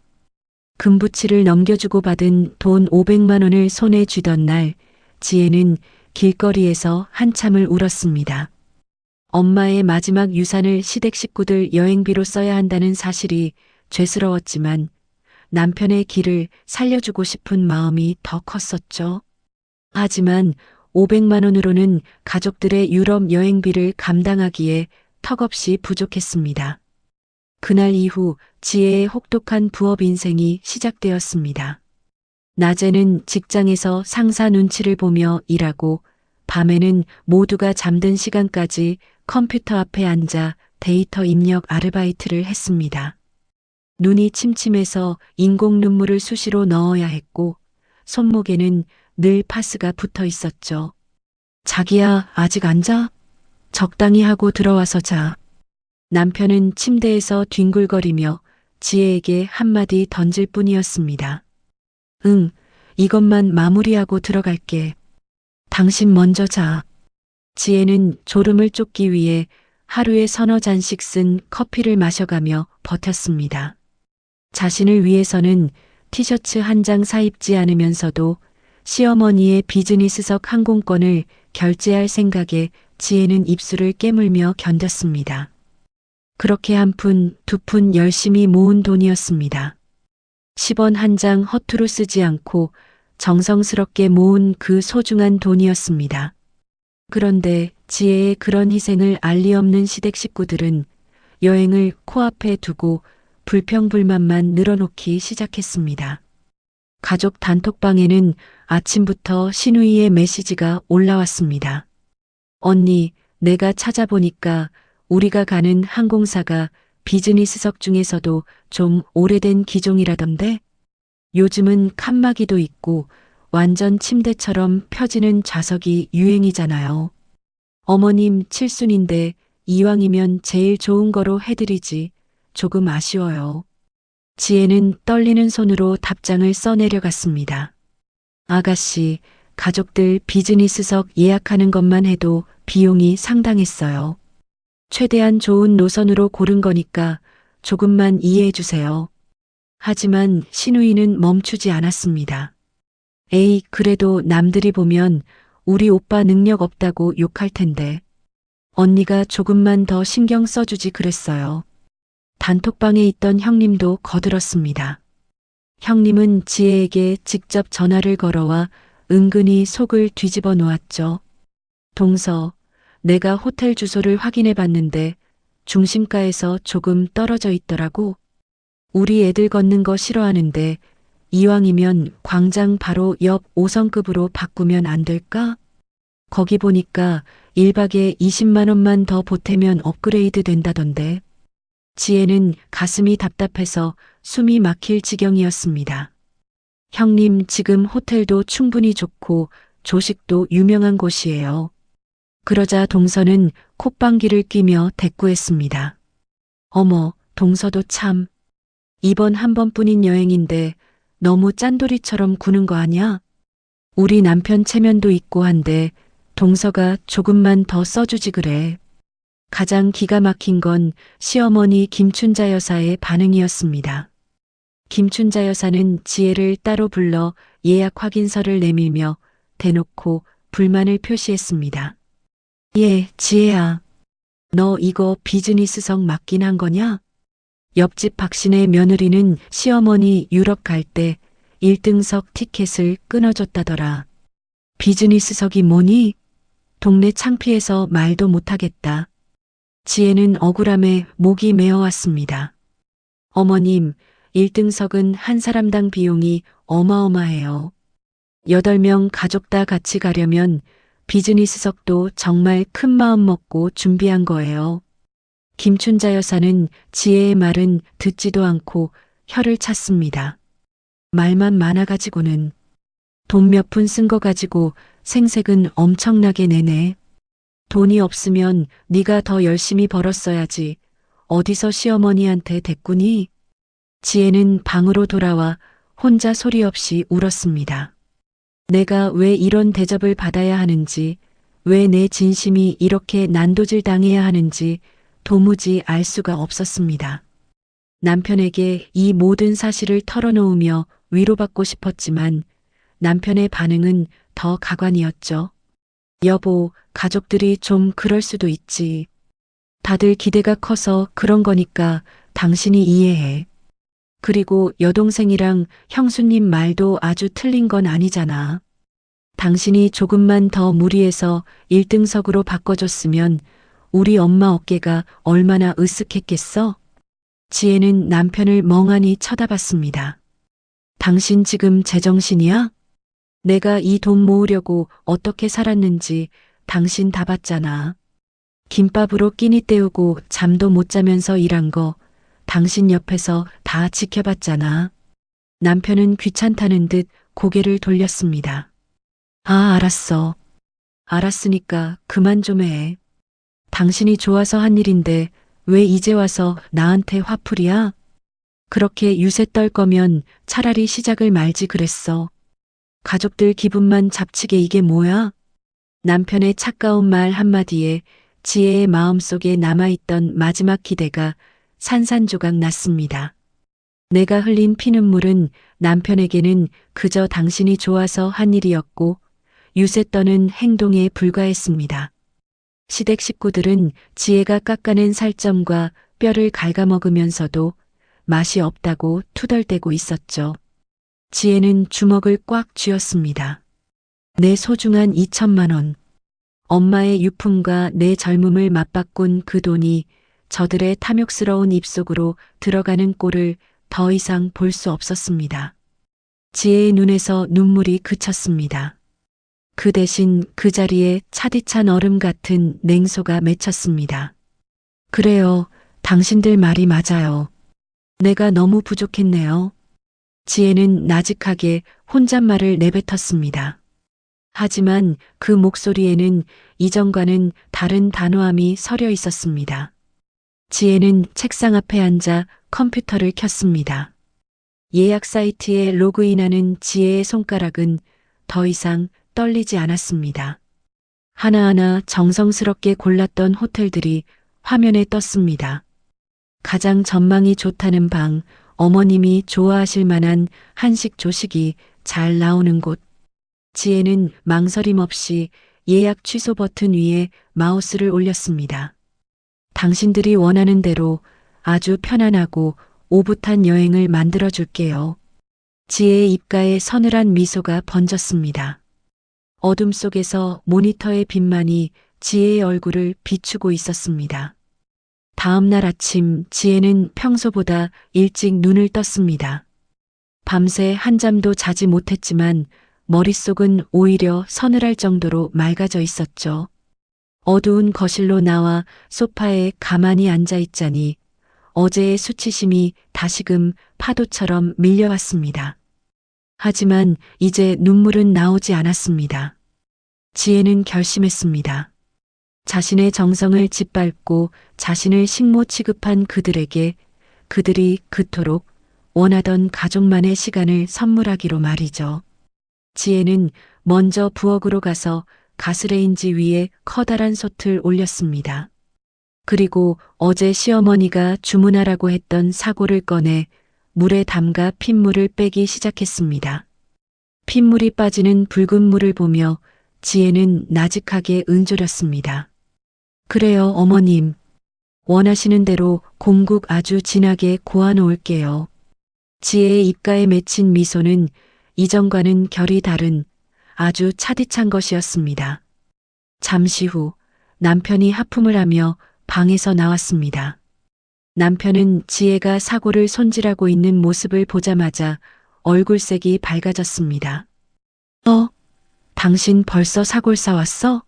금부치를 넘겨주고 받은 돈 500만 원을 손에 쥐던 날 지혜는 길거리에서 한참을 울었습니다. 엄마의 마지막 유산을 시댁 식구들 여행비로 써야 한다는 사실이 죄스러웠지만 남편의 길을 살려주고 싶은 마음이 더 컸었죠. 하지만 500만 원으로는 가족들의 유럽 여행비를 감당하기에 턱없이 부족했습니다. 그날 이후 지혜의 혹독한 부업 인생이 시작되었습니다. 낮에는 직장에서 상사 눈치를 보며 일하고 밤에는 모두가 잠든 시간까지 컴퓨터 앞에 앉아 데이터 입력 아르바이트를 했습니다. 눈이 침침해서 인공 눈물을 수시로 넣어야 했고 손목에는 늘 파스가 붙어 있었죠. 자기야, 아직 안 자? 적당히 하고 들어와서 자. 남편은 침대에서 뒹굴거리며 지혜에게 한마디 던질 뿐이었습니다. 응, 이것만 마무리하고 들어갈게. 당신 먼저 자. 지혜는 졸음을 쫓기 위해 하루에 서너 잔씩 쓴 커피를 마셔가며 버텼습니다. 자신을 위해서는 티셔츠 한 장 사입지 않으면서도 시어머니의 비즈니스석 항공권을 결제할 생각에 지혜는 입술을 깨물며 견뎠습니다. 그렇게 한 푼, 두 푼 열심히 모은 돈이었습니다. 10원 한 장 허투루 쓰지 않고 정성스럽게 모은 그 소중한 돈이었습니다. 그런데 지혜의 그런 희생을 알리 없는 시댁 식구들은 여행을 코앞에 두고 불평불만만 늘어놓기 시작했습니다. 가족 단톡방에는 아침부터 신우이의 메시지가 올라왔습니다. 언니, 내가 찾아보니까 우리가 가는 항공사가 비즈니스석 중에서도 좀 오래된 기종이라던데? 요즘은 칸막이도 있고 완전 침대처럼 펴지는 좌석이 유행이잖아요. 어머님 칠순인데 이왕이면 제일 좋은 거로 해드리지. 조금 아쉬워요. 지혜는 떨리는 손으로 답장을 써내려갔습니다. 아가씨, 가족들 비즈니스석 예약하는 것만 해도 비용이 상당했어요. 최대한 좋은 노선으로 고른 거니까 조금만 이해해 주세요. 하지만 신우이는 멈추지 않았습니다. 에이, 그래도 남들이 보면 우리 오빠 능력 없다고 욕할 텐데. 언니가 조금만 더 신경 써주지 그랬어요. 단톡방에 있던 형님도 거들었습니다. 형님은 지혜에게 직접 전화를 걸어와 은근히 속을 뒤집어 놓았죠. 동서, 내가 호텔 주소를 확인해 봤는데 중심가에서 조금 떨어져 있더라고. 우리 애들 걷는 거 싫어하는데 이왕이면 광장 바로 옆 5성급으로 바꾸면 안 될까? 거기 보니까 1박에 20만 원만 더 보태면 업그레이드 된다던데. 지혜는 가슴이 답답해서 숨이 막힐 지경이었습니다. 형님, 지금 호텔도 충분히 좋고 조식도 유명한 곳이에요. 그러자 동서는 콧방귀를 뀌며 대꾸했습니다. 어머, 동서도 참. 이번 한 번뿐인 여행인데 너무 짠돌이처럼 구는 거 아니야? 우리 남편 체면도 있고 한데 동서가 조금만 더 써주지 그래. 가장 기가 막힌 건 시어머니 김춘자 여사의 반응이었습니다. 김춘자 여사는 지혜를 따로 불러 예약 확인서를 내밀며 대놓고 불만을 표시했습니다. 예, 지혜야. 너 이거 비즈니스석 맞긴 한 거냐? 옆집 박신의 며느리는 시어머니 유럽 갈 때 1등석 티켓을 끊어줬다더라. 비즈니스석이 뭐니? 동네 창피해서 말도 못하겠다. 지혜는 억울함에 목이 메어왔습니다. 어머님, 1등석은 한 사람당 비용이 어마어마해요. 8명 가족 다 같이 가려면 비즈니스석도 정말 큰 마음 먹고 준비한 거예요. 김춘자 여사는 지혜의 말은 듣지도 않고 혀를 찼습니다. 말만 많아가지고는. 돈 몇 푼 쓴 거 가지고 생색은 엄청나게 내네. 돈이 없으면 네가 더 열심히 벌었어야지. 어디서 시어머니한테 대꾸니? 지혜는 방으로 돌아와 혼자 소리 없이 울었습니다. 내가 왜 이런 대접을 받아야 하는지, 왜 내 진심이 이렇게 난도질 당해야 하는지 도무지 알 수가 없었습니다. 남편에게 이 모든 사실을 털어놓으며 위로받고 싶었지만 남편의 반응은 더 가관이었죠. 여보, 가족들이 좀 그럴 수도 있지. 다들 기대가 커서 그런 거니까 당신이 이해해. 그리고 여동생이랑 형수님 말도 아주 틀린 건 아니잖아. 당신이 조금만 더 무리해서 1등석으로 바꿔줬으면 우리 엄마 어깨가 얼마나 으쓱했겠어? 지혜는 남편을 멍하니 쳐다봤습니다. 당신 지금 제정신이야? 내가 이 돈 모으려고 어떻게 살았는지 당신 다 봤잖아. 김밥으로 끼니 때우고 잠도 못 자면서 일한 거 당신 옆에서 다 지켜봤잖아. 남편은 귀찮다는 듯 고개를 돌렸습니다. 아, 알았어. 알았으니까 그만 좀 해. 당신이 좋아서 한 일인데 왜 이제 와서 나한테 화풀이야? 그렇게 유세 떨 거면 차라리 시작을 말지 그랬어. 가족들 기분만 잡치게 이게 뭐야? 남편의 차가운 말 한마디에 지혜의 마음속에 남아있던 마지막 기대가 산산조각 났습니다. 내가 흘린 피눈물은 남편에게는 그저 당신이 좋아서 한 일이었고 유세 떠는 행동에 불과했습니다. 시댁 식구들은 지혜가 깎아낸 살점과 뼈를 갉아먹으면서도 맛이 없다고 투덜대고 있었죠. 지혜는 주먹을 꽉 쥐었습니다. 내 소중한 2천만 원. 엄마의 유품과 내 젊음을 맞바꾼 그 돈이 저들의 탐욕스러운 입속으로 들어가는 꼴을 더 이상 볼 수 없었습니다. 지혜의 눈에서 눈물이 그쳤습니다. 그 대신 그 자리에 차디찬 얼음 같은 냉소가 맺혔습니다. 그래요, 당신들 말이 맞아요. 내가 너무 부족했네요. 지혜는 나직하게 혼잣말을 내뱉었습니다. 하지만 그 목소리에는 이전과는 다른 단호함이 서려 있었습니다. 지혜는 책상 앞에 앉아 컴퓨터를 켰습니다. 예약 사이트에 로그인하는 지혜의 손가락은 더 이상 떨리지 않았습니다. 하나하나 정성스럽게 골랐던 호텔들이 화면에 떴습니다. 가장 전망이 좋다는 방, 어머님이 좋아하실 만한 한식 조식이 잘 나오는 곳. 지혜는 망설임 없이 예약 취소 버튼 위에 마우스를 올렸습니다. 당신들이 원하는 대로 아주 편안하고 오붓한 여행을 만들어 줄게요. 지혜의 입가에 서늘한 미소가 번졌습니다. 어둠 속에서 모니터의 빛만이 지혜의 얼굴을 비추고 있었습니다. 다음 날 아침 지혜는 평소보다 일찍 눈을 떴습니다. 밤새 한잠도 자지 못했지만 머릿속은 오히려 서늘할 정도로 맑아져 있었죠. 어두운 거실로 나와 소파에 가만히 앉아 있자니 어제의 수치심이 다시금 파도처럼 밀려왔습니다. 하지만 이제 눈물은 나오지 않았습니다. 지혜는 결심했습니다. 자신의 정성을 짓밟고 자신을 식모 취급한 그들에게 그들이 그토록 원하던 가족만의 시간을 선물하기로 말이죠. 지혜는 먼저 부엌으로 가서 가스레인지 위에 커다란 솥을 올렸습니다. 그리고 어제 시어머니가 주문하라고 했던 사골을 꺼내 물에 담가 핏물을 빼기 시작했습니다. 핏물이 빠지는 붉은 물을 보며 지혜는 나직하게 은조렸습니다. 그래요, 어머님. 원하시는 대로 공국 아주 진하게 고아놓을게요. 지혜의 입가에 맺힌 미소는 이전과는 결이 다른 아주 차디찬 것이었습니다. 잠시 후 남편이 하품을 하며 방에서 나왔습니다. 남편은 지혜가 사골을 손질하고 있는 모습을 보자마자 얼굴색이 밝아졌습니다. 당신 벌써 사골 싸왔어?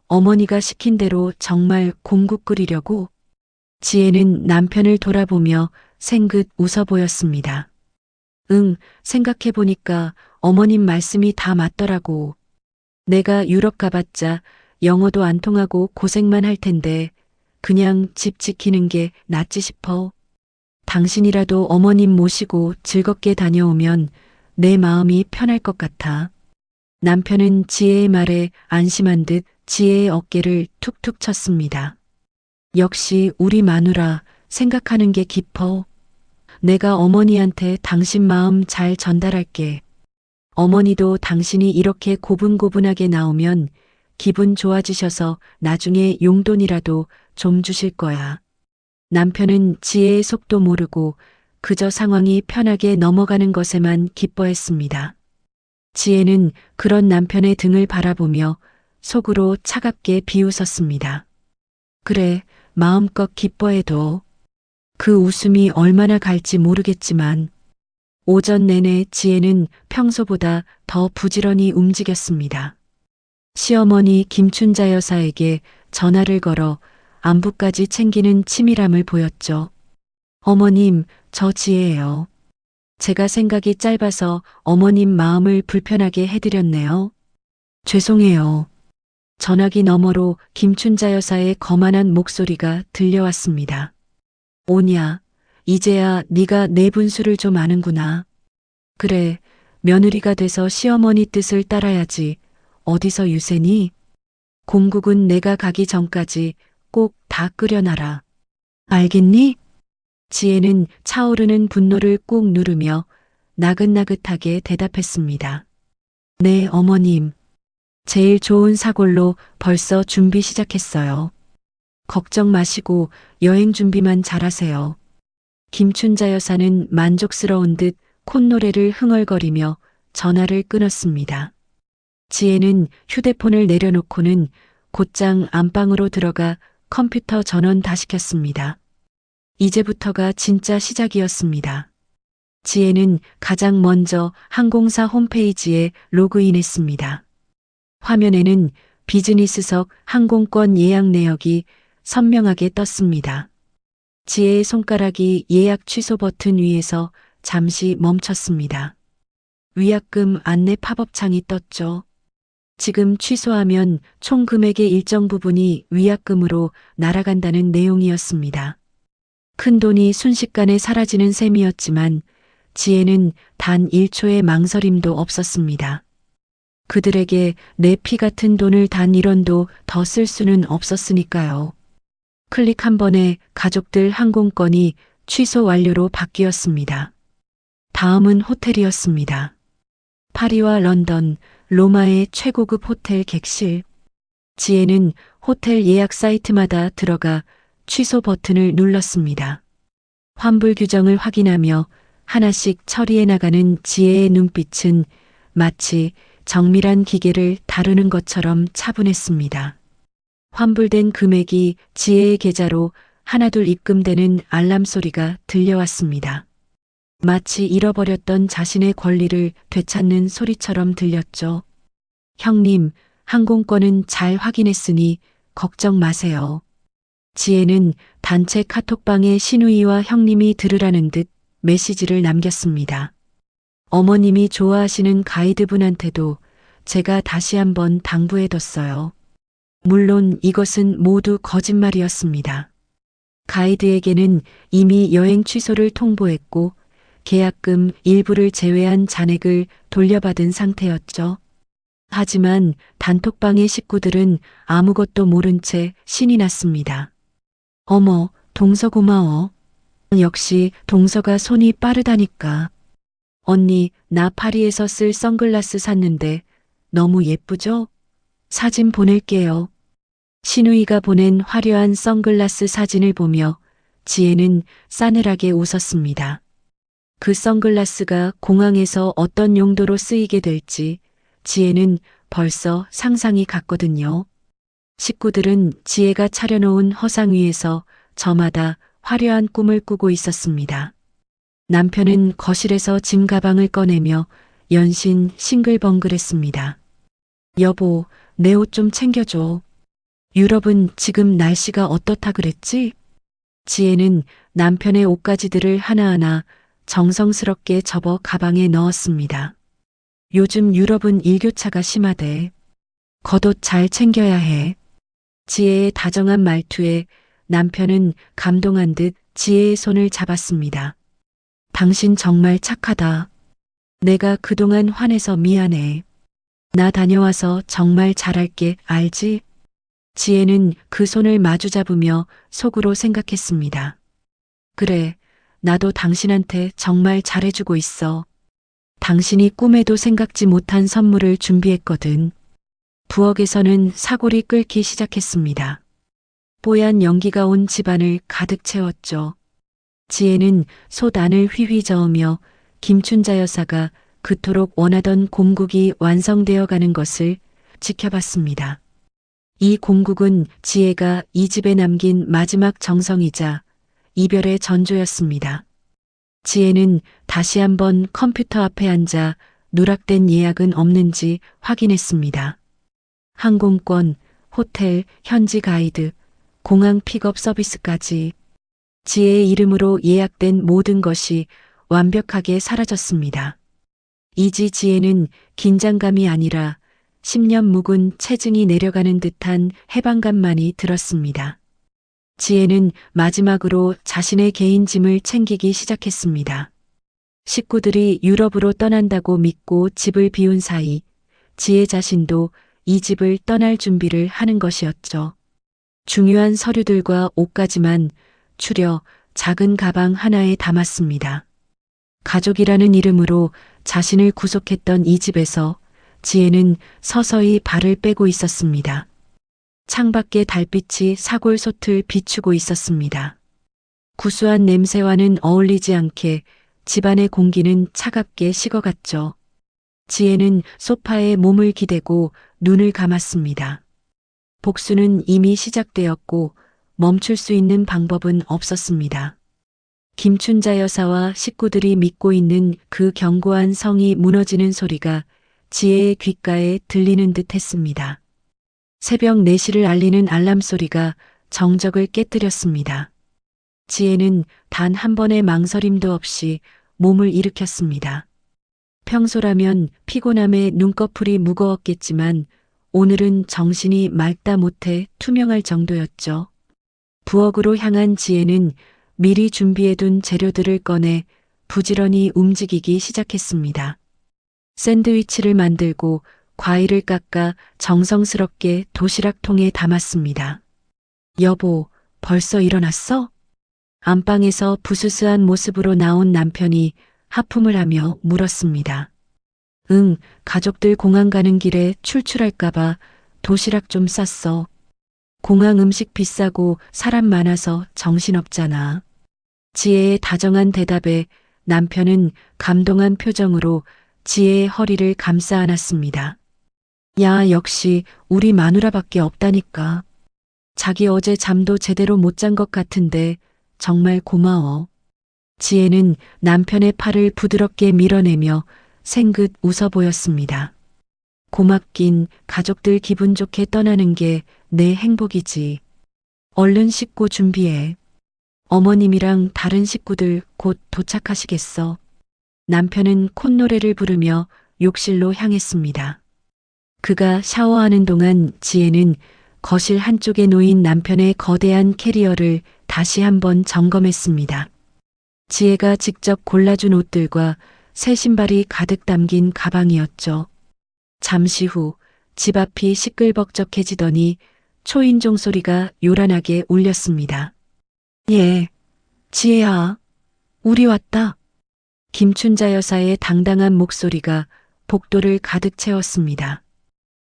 어머니가 시킨 대로 정말 공국 끓이려고? 지혜는 남편을 돌아보며 생긋 웃어 보였습니다. 생각해보니까 어머님 말씀이 다 맞더라고. 내가 유럽 가봤자 영어도 안 통하고 고생만 할 텐데 그냥 집 지키는 게 낫지 싶어. 당신이라도 어머님 모시고 즐겁게 다녀오면 내 마음이 편할 것 같아. 남편은 지혜의 말에 안심한 듯 지혜의 어깨를 툭툭 쳤습니다. 역시 우리 마누라 생각하는 게 깊어. 내가 어머니한테 당신 마음 잘 전달할게. 어머니도 당신이 이렇게 고분고분하게 나오면 기분 좋아지셔서 나중에 용돈이라도 좀 주실 거야. 남편은 지혜의 속도 모르고 그저 상황이 편하게 넘어가는 것에만 기뻐했습니다. 지혜는 그런 남편의 등을 바라보며 속으로 차갑게 비웃었습니다. 그래, 마음껏 기뻐해도. 그 웃음이 얼마나 갈지 모르겠지만 오전 내내 지혜는 평소보다 더 부지런히 움직였습니다. 시어머니 김춘자 여사에게 전화를 걸어 안부까지 챙기는 치밀함을 보였죠. 어머님, 저 지혜예요. 제가 생각이 짧아서 어머님 마음을 불편하게 해드렸네요. 죄송해요. 전화기 너머로 김춘자 여사의 거만한 목소리가 들려왔습니다. 오냐, 이제야 네가 내 분수를 좀 아는구나. 그래, 며느리가 돼서 시어머니 뜻을 따라야지. 어디서 유세니? 공국은 내가 가기 전까지 꼭 다 끓여놔라. 알겠니? 지혜는 차오르는 분노를 꾹 누르며 나긋나긋하게 대답했습니다. 네, 어머님. 제일 좋은 사골로 벌써 준비 시작했어요. 걱정 마시고 여행 준비만 잘하세요. 김춘자 여사는 만족스러운 듯 콧노래를 흥얼거리며 전화를 끊었습니다. 지혜는 휴대폰을 내려놓고는 곧장 안방으로 들어가 컴퓨터 전원 다시 켰습니다. 이제부터가 진짜 시작이었습니다. 지혜는 가장 먼저 항공사 홈페이지에 로그인했습니다. 화면에는 비즈니스석 항공권 예약 내역이 선명하게 떴습니다. 지혜의 손가락이 예약 취소 버튼 위에서 잠시 멈췄습니다. 위약금 안내 팝업창이 떴죠. 지금 취소하면 총 금액의 일정 부분이 위약금으로 날아간다는 내용이었습니다. 큰돈이 순식간에 사라지는 셈이었지만 지혜는 단 1초의 망설임도 없었습니다. 그들에게 내 피 같은 돈을 단 1원도 더 쓸 수는 없었으니까요. 클릭 한 번에 가족들 항공권이 취소 완료로 바뀌었습니다. 다음은 호텔이었습니다. 파리와 런던, 로마의 최고급 호텔 객실. 지혜는 호텔 예약 사이트마다 들어가 취소 버튼을 눌렀습니다. 환불 규정을 확인하며 하나씩 처리해 나가는 지혜의 눈빛은 마치 정밀한 기계를 다루는 것처럼 차분했습니다. 환불된 금액이 지혜의 계좌로 하나둘 입금되는 알람 소리가 들려왔습니다. 마치 잃어버렸던 자신의 권리를 되찾는 소리처럼 들렸죠. 형님, 항공권은 잘 확인했으니 걱정 마세요. 지혜는 단체 카톡방에 신우이와 형님이 들으라는 듯 메시지를 남겼습니다. 어머님이 좋아하시는 가이드분한테도 제가 다시 한번 당부해뒀어요. 물론 이것은 모두 거짓말이었습니다. 가이드에게는 이미 여행 취소를 통보했고 계약금 일부를 제외한 잔액을 돌려받은 상태였죠. 하지만 단톡방의 식구들은 아무것도 모른 채 신이 났습니다. 어머, 동서 고마워. 역시 동서가 손이 빠르다니까. 언니, 나 파리에서 쓸 선글라스 샀는데 너무 예쁘죠? 사진 보낼게요. 신우이가 보낸 화려한 선글라스 사진을 보며 지혜는 싸늘하게 웃었습니다. 그 선글라스가 공항에서 어떤 용도로 쓰이게 될지 지혜는 벌써 상상이 갔거든요. 식구들은 지혜가 차려놓은 허상 위에서 저마다 화려한 꿈을 꾸고 있었습니다. 남편은 거실에서 짐 가방을 꺼내며 연신 싱글벙글했습니다. 여보, 내 옷 좀 챙겨줘. 유럽은 지금 날씨가 어떻다 그랬지? 지혜는 남편의 옷가지들을 하나하나 정성스럽게 접어 가방에 넣었습니다. 요즘 유럽은 일교차가 심하대. 겉옷 잘 챙겨야 해. 지혜의 다정한 말투에 남편은 감동한 듯 지혜의 손을 잡았습니다. 당신 정말 착하다. 내가 그동안 화내서 미안해. 나 다녀와서 정말 잘할게, 알지? 지혜는 그 손을 마주 잡으며 속으로 생각했습니다. 그래, 나도 당신한테 정말 잘해주고 있어. 당신이 꿈에도 생각지 못한 선물을 준비했거든. 부엌에서는 사골이 끓기 시작했습니다. 뽀얀 연기가 온 집안을 가득 채웠죠. 지혜는 솥 안을 휘휘 저으며 김춘자 여사가 그토록 원하던 공국이 완성되어 가는 것을 지켜봤습니다. 이 공국은 지혜가 이 집에 남긴 마지막 정성이자 이별의 전조였습니다. 지혜는 다시 한번 컴퓨터 앞에 앉아 누락된 예약은 없는지 확인했습니다. 항공권, 호텔, 현지 가이드, 공항 픽업 서비스까지 지혜의 이름으로 예약된 모든 것이 완벽하게 사라졌습니다. 이지 지혜는 긴장감이 아니라 10년 묵은 체증이 내려가는 듯한 해방감만이 들었습니다. 지혜는 마지막으로 자신의 개인 짐을 챙기기 시작했습니다. 식구들이 유럽으로 떠난다고 믿고 집을 비운 사이 지혜 자신도 이 집을 떠날 준비를 하는 것이었죠. 중요한 서류들과 옷까지만 추려 작은 가방 하나에 담았습니다. 가족이라는 이름으로 자신을 구속했던 이 집에서 지혜는 서서히 발을 빼고 있었습니다. 창밖의 달빛이 사골솥을 비추고 있었습니다. 구수한 냄새와는 어울리지 않게 집안의 공기는 차갑게 식어갔죠. 지혜는 소파에 몸을 기대고 눈을 감았습니다. 복수는 이미 시작되었고 멈출 수 있는 방법은 없었습니다. 김춘자 여사와 식구들이 믿고 있는 그 견고한 성이 무너지는 소리가 지혜의 귓가에 들리는 듯 했습니다. 새벽 4시를 알리는 알람 소리가 정적을 깨뜨렸습니다. 지혜는 단 한 번의 망설임도 없이 몸을 일으켰습니다. 평소라면 피곤함에 눈꺼풀이 무거웠겠지만 오늘은 정신이 맑다 못해 투명할 정도였죠. 부엌으로 향한 지혜는 미리 준비해둔 재료들을 꺼내 부지런히 움직이기 시작했습니다. 샌드위치를 만들고 과일을 깎아 정성스럽게 도시락통에 담았습니다. 여보, 벌써 일어났어? 안방에서 부스스한 모습으로 나온 남편이 하품을 하며 물었습니다. 응, 가족들 공항 가는 길에 출출할까봐 도시락 좀 쌌어. 공항 음식 비싸고 사람 많아서 정신없잖아. 지혜의 다정한 대답에 남편은 감동한 표정으로 지혜의 허리를 감싸 안았습니다. 야, 역시 우리 마누라밖에 없다니까. 자기 어제 잠도 제대로 못 잔 것 같은데 정말 고마워. 지혜는 남편의 팔을 부드럽게 밀어내며 생긋 웃어 보였습니다. 고맙긴, 가족들 기분 좋게 떠나는 게 내 행복이지. 얼른 씻고 준비해. 어머님이랑 다른 식구들 곧 도착하시겠어. 남편은 콧노래를 부르며 욕실로 향했습니다. 그가 샤워하는 동안 지혜는 거실 한쪽에 놓인 남편의 거대한 캐리어를 다시 한번 점검했습니다. 지혜가 직접 골라준 옷들과 새 신발이 가득 담긴 가방이었죠. 잠시 후 집 앞이 시끌벅적해지더니 초인종 소리가 요란하게 울렸습니다. 예, 지혜야, 우리 왔다. 김춘자 여사의 당당한 목소리가 복도를 가득 채웠습니다.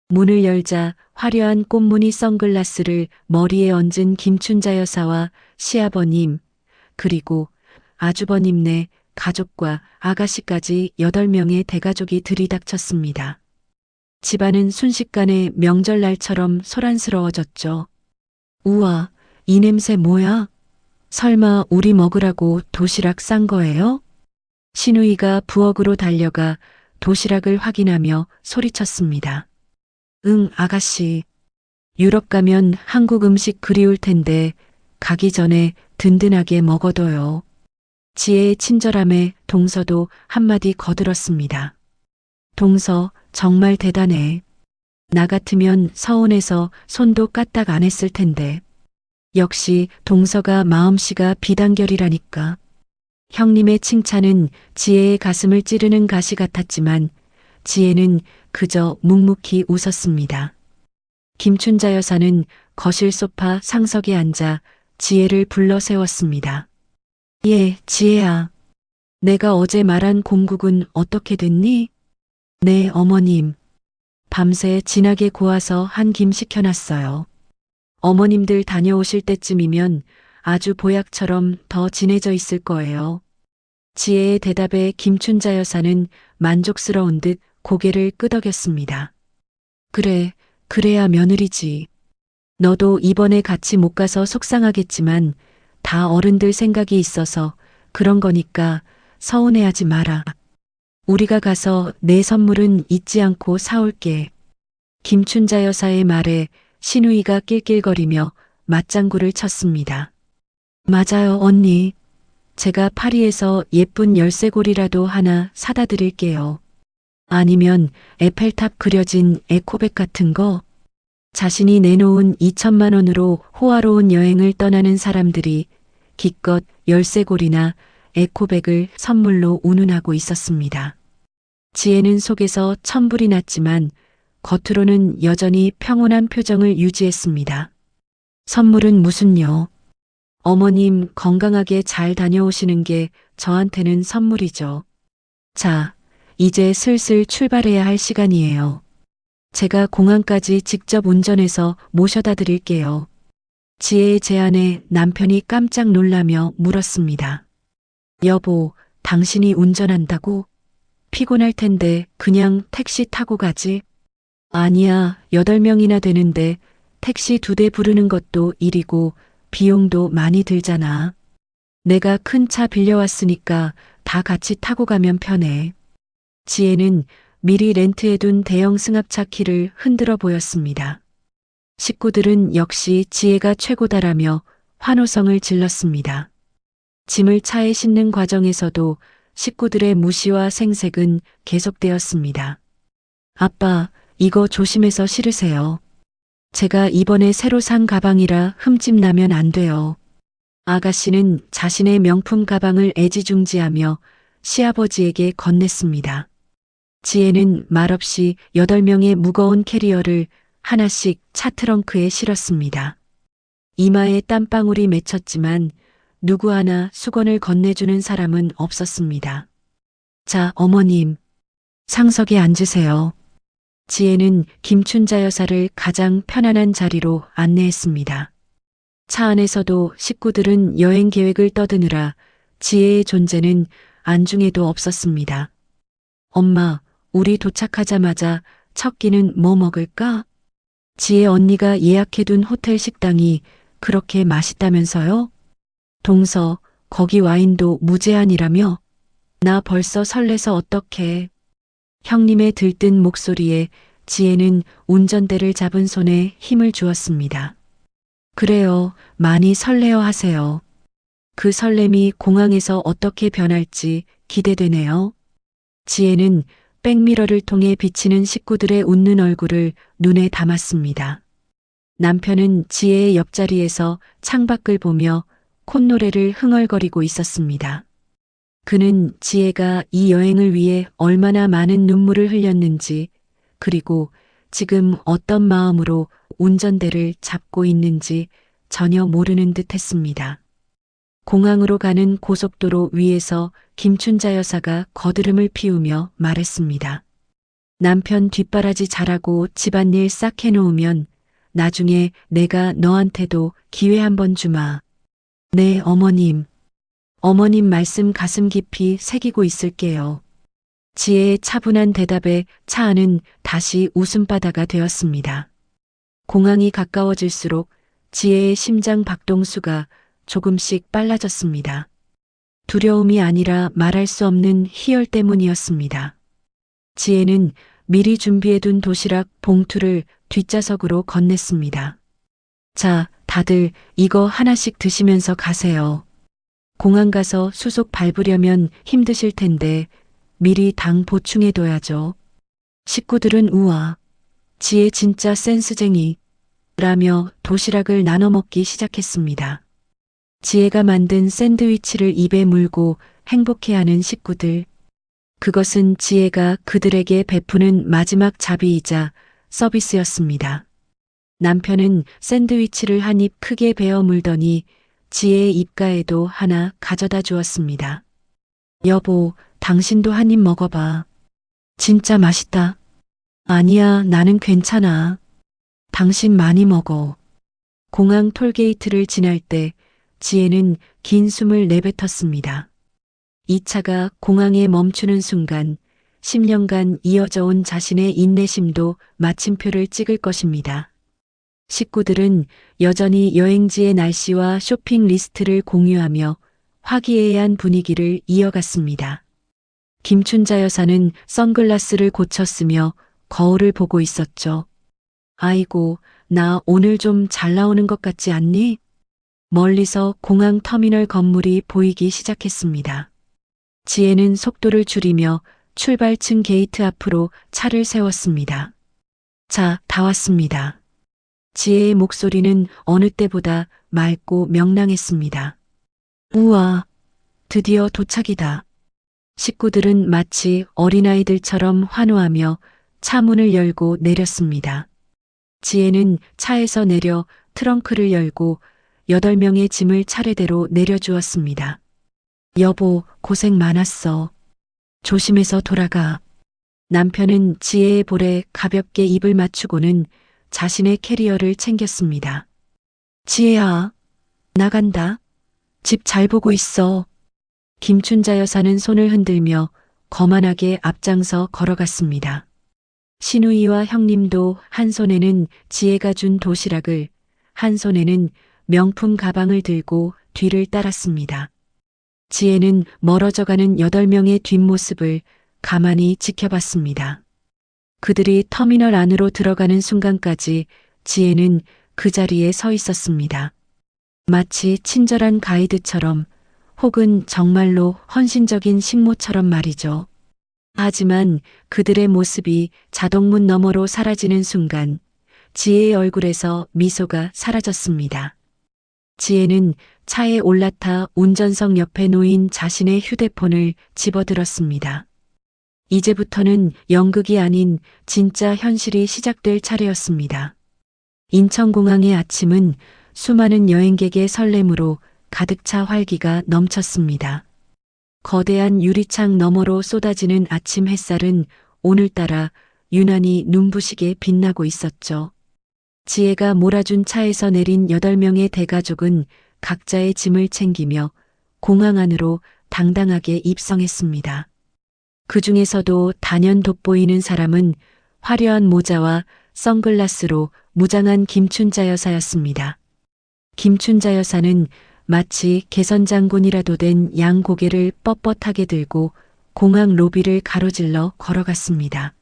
문을 열자 화려한 꽃무늬 선글라스를 머리에 얹은 김춘자 여사와 시아버님, 그리고 아주버님네 가족과 아가씨까지 8명의 대가족이 들이닥쳤습니다. 집안은 순식간에 명절날처럼 소란스러워졌죠. 우와, 이 냄새 뭐야? 설마 우리 먹으라고 도시락 싼 거예요? 신우이가 부엌으로 달려가 도시락을 확인하며 소리쳤습니다. 응, 아가씨. 유럽 가면 한국 음식 그리울 텐데 가기 전에 든든하게 먹어둬요. 지혜의 친절함에 동서도 한마디 거들었습니다. 동서, 정말 대단해. 나 같으면 서운해서 손도 까딱 안 했을 텐데. 역시 동서가 마음씨가 비단결이라니까. 형님의 칭찬은 지혜의 가슴을 찌르는 가시 같았지만 지혜는 그저 묵묵히 웃었습니다. 김춘자 여사는 거실 소파 상석에 앉아 지혜를 불러 세웠습니다. 예, 지혜야. 내가 어제 말한 곰국은 어떻게 됐니? 네, 어머님. 밤새 진하게 고아서 한 김 식혀놨어요. 어머님들 다녀오실 때쯤이면 아주 보약처럼 더 진해져 있을 거예요. 지혜의 대답에 김춘자 여사는 만족스러운 듯 고개를 끄덕였습니다. 그래, 그래야 며느리지. 너도 이번에 같이 못 가서 속상하겠지만 다 어른들 생각이 있어서 그런 거니까 서운해하지 마라. 우리가 가서 내 선물은 잊지 않고 사올게. 김춘자 여사의 말에 신우이가 낄낄거리며 맞장구를 쳤습니다. 맞아요, 언니. 제가 파리에서 예쁜 열쇠고리라도 하나 사다 드릴게요. 아니면 에펠탑 그려진 에코백 같은 거. 자신이 내놓은 2천만 원으로 호화로운 여행을 떠나는 사람들이 기껏 열쇠고리나 에코백을 선물로 운운하고 있었습니다. 지혜는 속에서 천불이 났지만 겉으로는 여전히 평온한 표정을 유지했습니다. 선물은 무슨요? 어머님 건강하게 잘 다녀오시는 게 저한테는 선물이죠. 자, 이제 슬슬 출발해야 할 시간이에요. 제가 공항까지 직접 운전해서 모셔다 드릴게요. 지혜의 제안에 남편이 깜짝 놀라며 물었습니다. 여보, 당신이 운전한다고? 피곤할 텐데 그냥 택시 타고 가지. 아니야, 8명이나 되는데 택시 2대 부르는 것도 일이고 비용도 많이 들잖아. 내가 큰 차 빌려왔으니까 다 같이 타고 가면 편해. 지혜는 미리 렌트해둔 대형 승합차 키를 흔들어 보였습니다. 식구들은 역시 지혜가 최고다라며 환호성을 질렀습니다. 짐을 차에 싣는 과정에서도 식구들의 무시와 생색은 계속되었습니다. 아빠, 이거 조심해서 실으세요. 제가 이번에 새로 산 가방이라 흠집 나면 안 돼요. 아가씨는 자신의 명품 가방을 애지중지하며 시아버지에게 건넸습니다. 지혜는 말없이 8명의 무거운 캐리어를 하나씩 차 트렁크에 실었습니다. 이마에 땀방울이 맺혔지만 누구 하나 수건을 건네주는 사람은 없었습니다. 자, 어머님, 상석에 앉으세요. 지혜는 김춘자 여사를 가장 편안한 자리로 안내했습니다. 차 안에서도 식구들은 여행 계획을 떠드느라 지혜의 존재는 안중에도 없었습니다. 엄마, 우리 도착하자마자 첫 끼는 뭐 먹을까? 지혜 언니가 예약해둔 호텔 식당이 그렇게 맛있다면서요? 동서, 거기 와인도 무제한이라며? 나 벌써 설레서 어떡해. 형님의 들뜬 목소리에 지혜는 운전대를 잡은 손에 힘을 주었습니다. 그래요, 많이 설레어 하세요. 그 설렘이 공항에서 어떻게 변할지 기대되네요. 지혜는 백미러를 통해 비치는 식구들의 웃는 얼굴을 눈에 담았습니다. 남편은 지혜의 옆자리에서 창밖을 보며 콧노래를 흥얼거리고 있었습니다. 그는 지혜가 이 여행을 위해 얼마나 많은 눈물을 흘렸는지, 그리고 지금 어떤 마음으로 운전대를 잡고 있는지 전혀 모르는 듯 했습니다. 공항으로 가는 고속도로 위에서 김춘자 여사가 거드름을 피우며 말했습니다. 남편 뒷바라지 잘하고 집안일 싹 해놓으면 나중에 내가 너한테도 기회 한번 주마. 네, 어머님. 어머님 말씀 가슴 깊이 새기고 있을게요. 지혜의 차분한 대답에 차 안은 다시 웃음바다가 되었습니다. 공항이 가까워질수록 지혜의 심장 박동수가 조금씩 빨라졌습니다. 두려움이 아니라 말할 수 없는 희열 때문이었습니다. 지혜는 미리 준비해둔 도시락 봉투를 뒷좌석으로 건넸습니다. 자, 다들 이거 하나씩 드시면서 가세요. 공항 가서 수속 밟으려면 힘드실 텐데 미리 당 보충해둬야죠. 식구들은 우와, 지혜 진짜 센스쟁이 라며 도시락을 나눠 먹기 시작했습니다. 지혜가 만든 샌드위치를 입에 물고 행복해하는 식구들. 그것은 지혜가 그들에게 베푸는 마지막 자비이자 서비스였습니다. 남편은 샌드위치를 한 입 크게 베어 물더니 지혜의 입가에도 하나 가져다 주었습니다. 여보, 당신도 한 입 먹어봐. 진짜 맛있다. 아니야, 나는 괜찮아. 당신 많이 먹어. 공항 톨게이트를 지날 때 지혜는 긴 숨을 내뱉었습니다. 이 차가 공항에 멈추는 순간 10년간 이어져 온 자신의 인내심도 마침표를 찍을 것입니다. 식구들은 여전히 여행지의 날씨와 쇼핑 리스트를 공유하며 화기애애한 분위기를 이어갔습니다. 김춘자 여사는 선글라스를 고쳤으며 거울을 보고 있었죠. 아이고, 나 오늘 좀 잘 나오는 것 같지 않니? 멀리서 공항 터미널 건물이 보이기 시작했습니다. 지혜는 속도를 줄이며 출발층 게이트 앞으로 차를 세웠습니다. 자, 다 왔습니다. 지혜의 목소리는 어느 때보다 맑고 명랑했습니다. 우와, 드디어 도착이다. 식구들은 마치 어린아이들처럼 환호하며 차 문을 열고 내렸습니다. 지혜는 차에서 내려 트렁크를 열고 8명의 짐을 차례대로 내려주었습니다. 여보, 고생 많았어. 조심해서 돌아가. 남편은 지혜의 볼에 가볍게 입을 맞추고는 자신의 캐리어를 챙겼습니다. 지혜야, 나간다. 집 잘 보고 있어. 김춘자 여사는 손을 흔들며 거만하게 앞장서 걸어갔습니다. 신우이와 형님도 한 손에는 지혜가 준 도시락을, 한 손에는 명품 가방을 들고 뒤를 따랐습니다. 지혜는 멀어져가는 8명의 뒷모습을 가만히 지켜봤습니다. 그들이 터미널 안으로 들어가는 순간까지 지혜는 그 자리에 서 있었습니다. 마치 친절한 가이드처럼, 혹은 정말로 헌신적인 식모처럼 말이죠. 하지만 그들의 모습이 자동문 너머로 사라지는 순간 지혜의 얼굴에서 미소가 사라졌습니다. 지혜는 차에 올라타 운전석 옆에 놓인 자신의 휴대폰을 집어들었습니다. 이제부터는 연극이 아닌 진짜 현실이 시작될 차례였습니다. 인천공항의 아침은 수많은 여행객의 설렘으로 가득 차 활기가 넘쳤습니다. 거대한 유리창 너머로 쏟아지는 아침 햇살은 오늘따라 유난히 눈부시게 빛나고 있었죠. 지혜가 몰아준 차에서 내린 8명의 대가족은 각자의 짐을 챙기며 공항 안으로 당당하게 입성했습니다. 그 중에서도 단연 돋보이는 사람은 화려한 모자와 선글라스로 무장한 김춘자 여사였습니다. 김춘자 여사는 마치 개선장군이라도 된 양고개를 뻣뻣하게 들고 공항 로비를 가로질러 걸어갔습니다.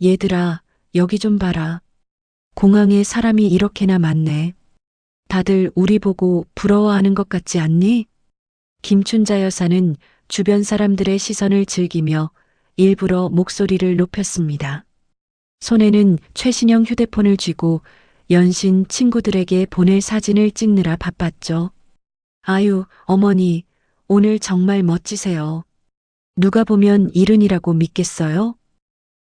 얘들아, 여기 좀 봐라. 공항에 사람이 이렇게나 많네. 다들 우리 보고 부러워하는 것 같지 않니? 김춘자 여사는 주변 사람들의 시선을 즐기며 일부러 목소리를 높였습니다. 손에는 최신형 휴대폰을 쥐고 연신 친구들에게 보낼 사진을 찍느라 바빴죠. 아유, 어머니, 오늘 정말 멋지세요. 누가 보면 일흔이라고 믿겠어요?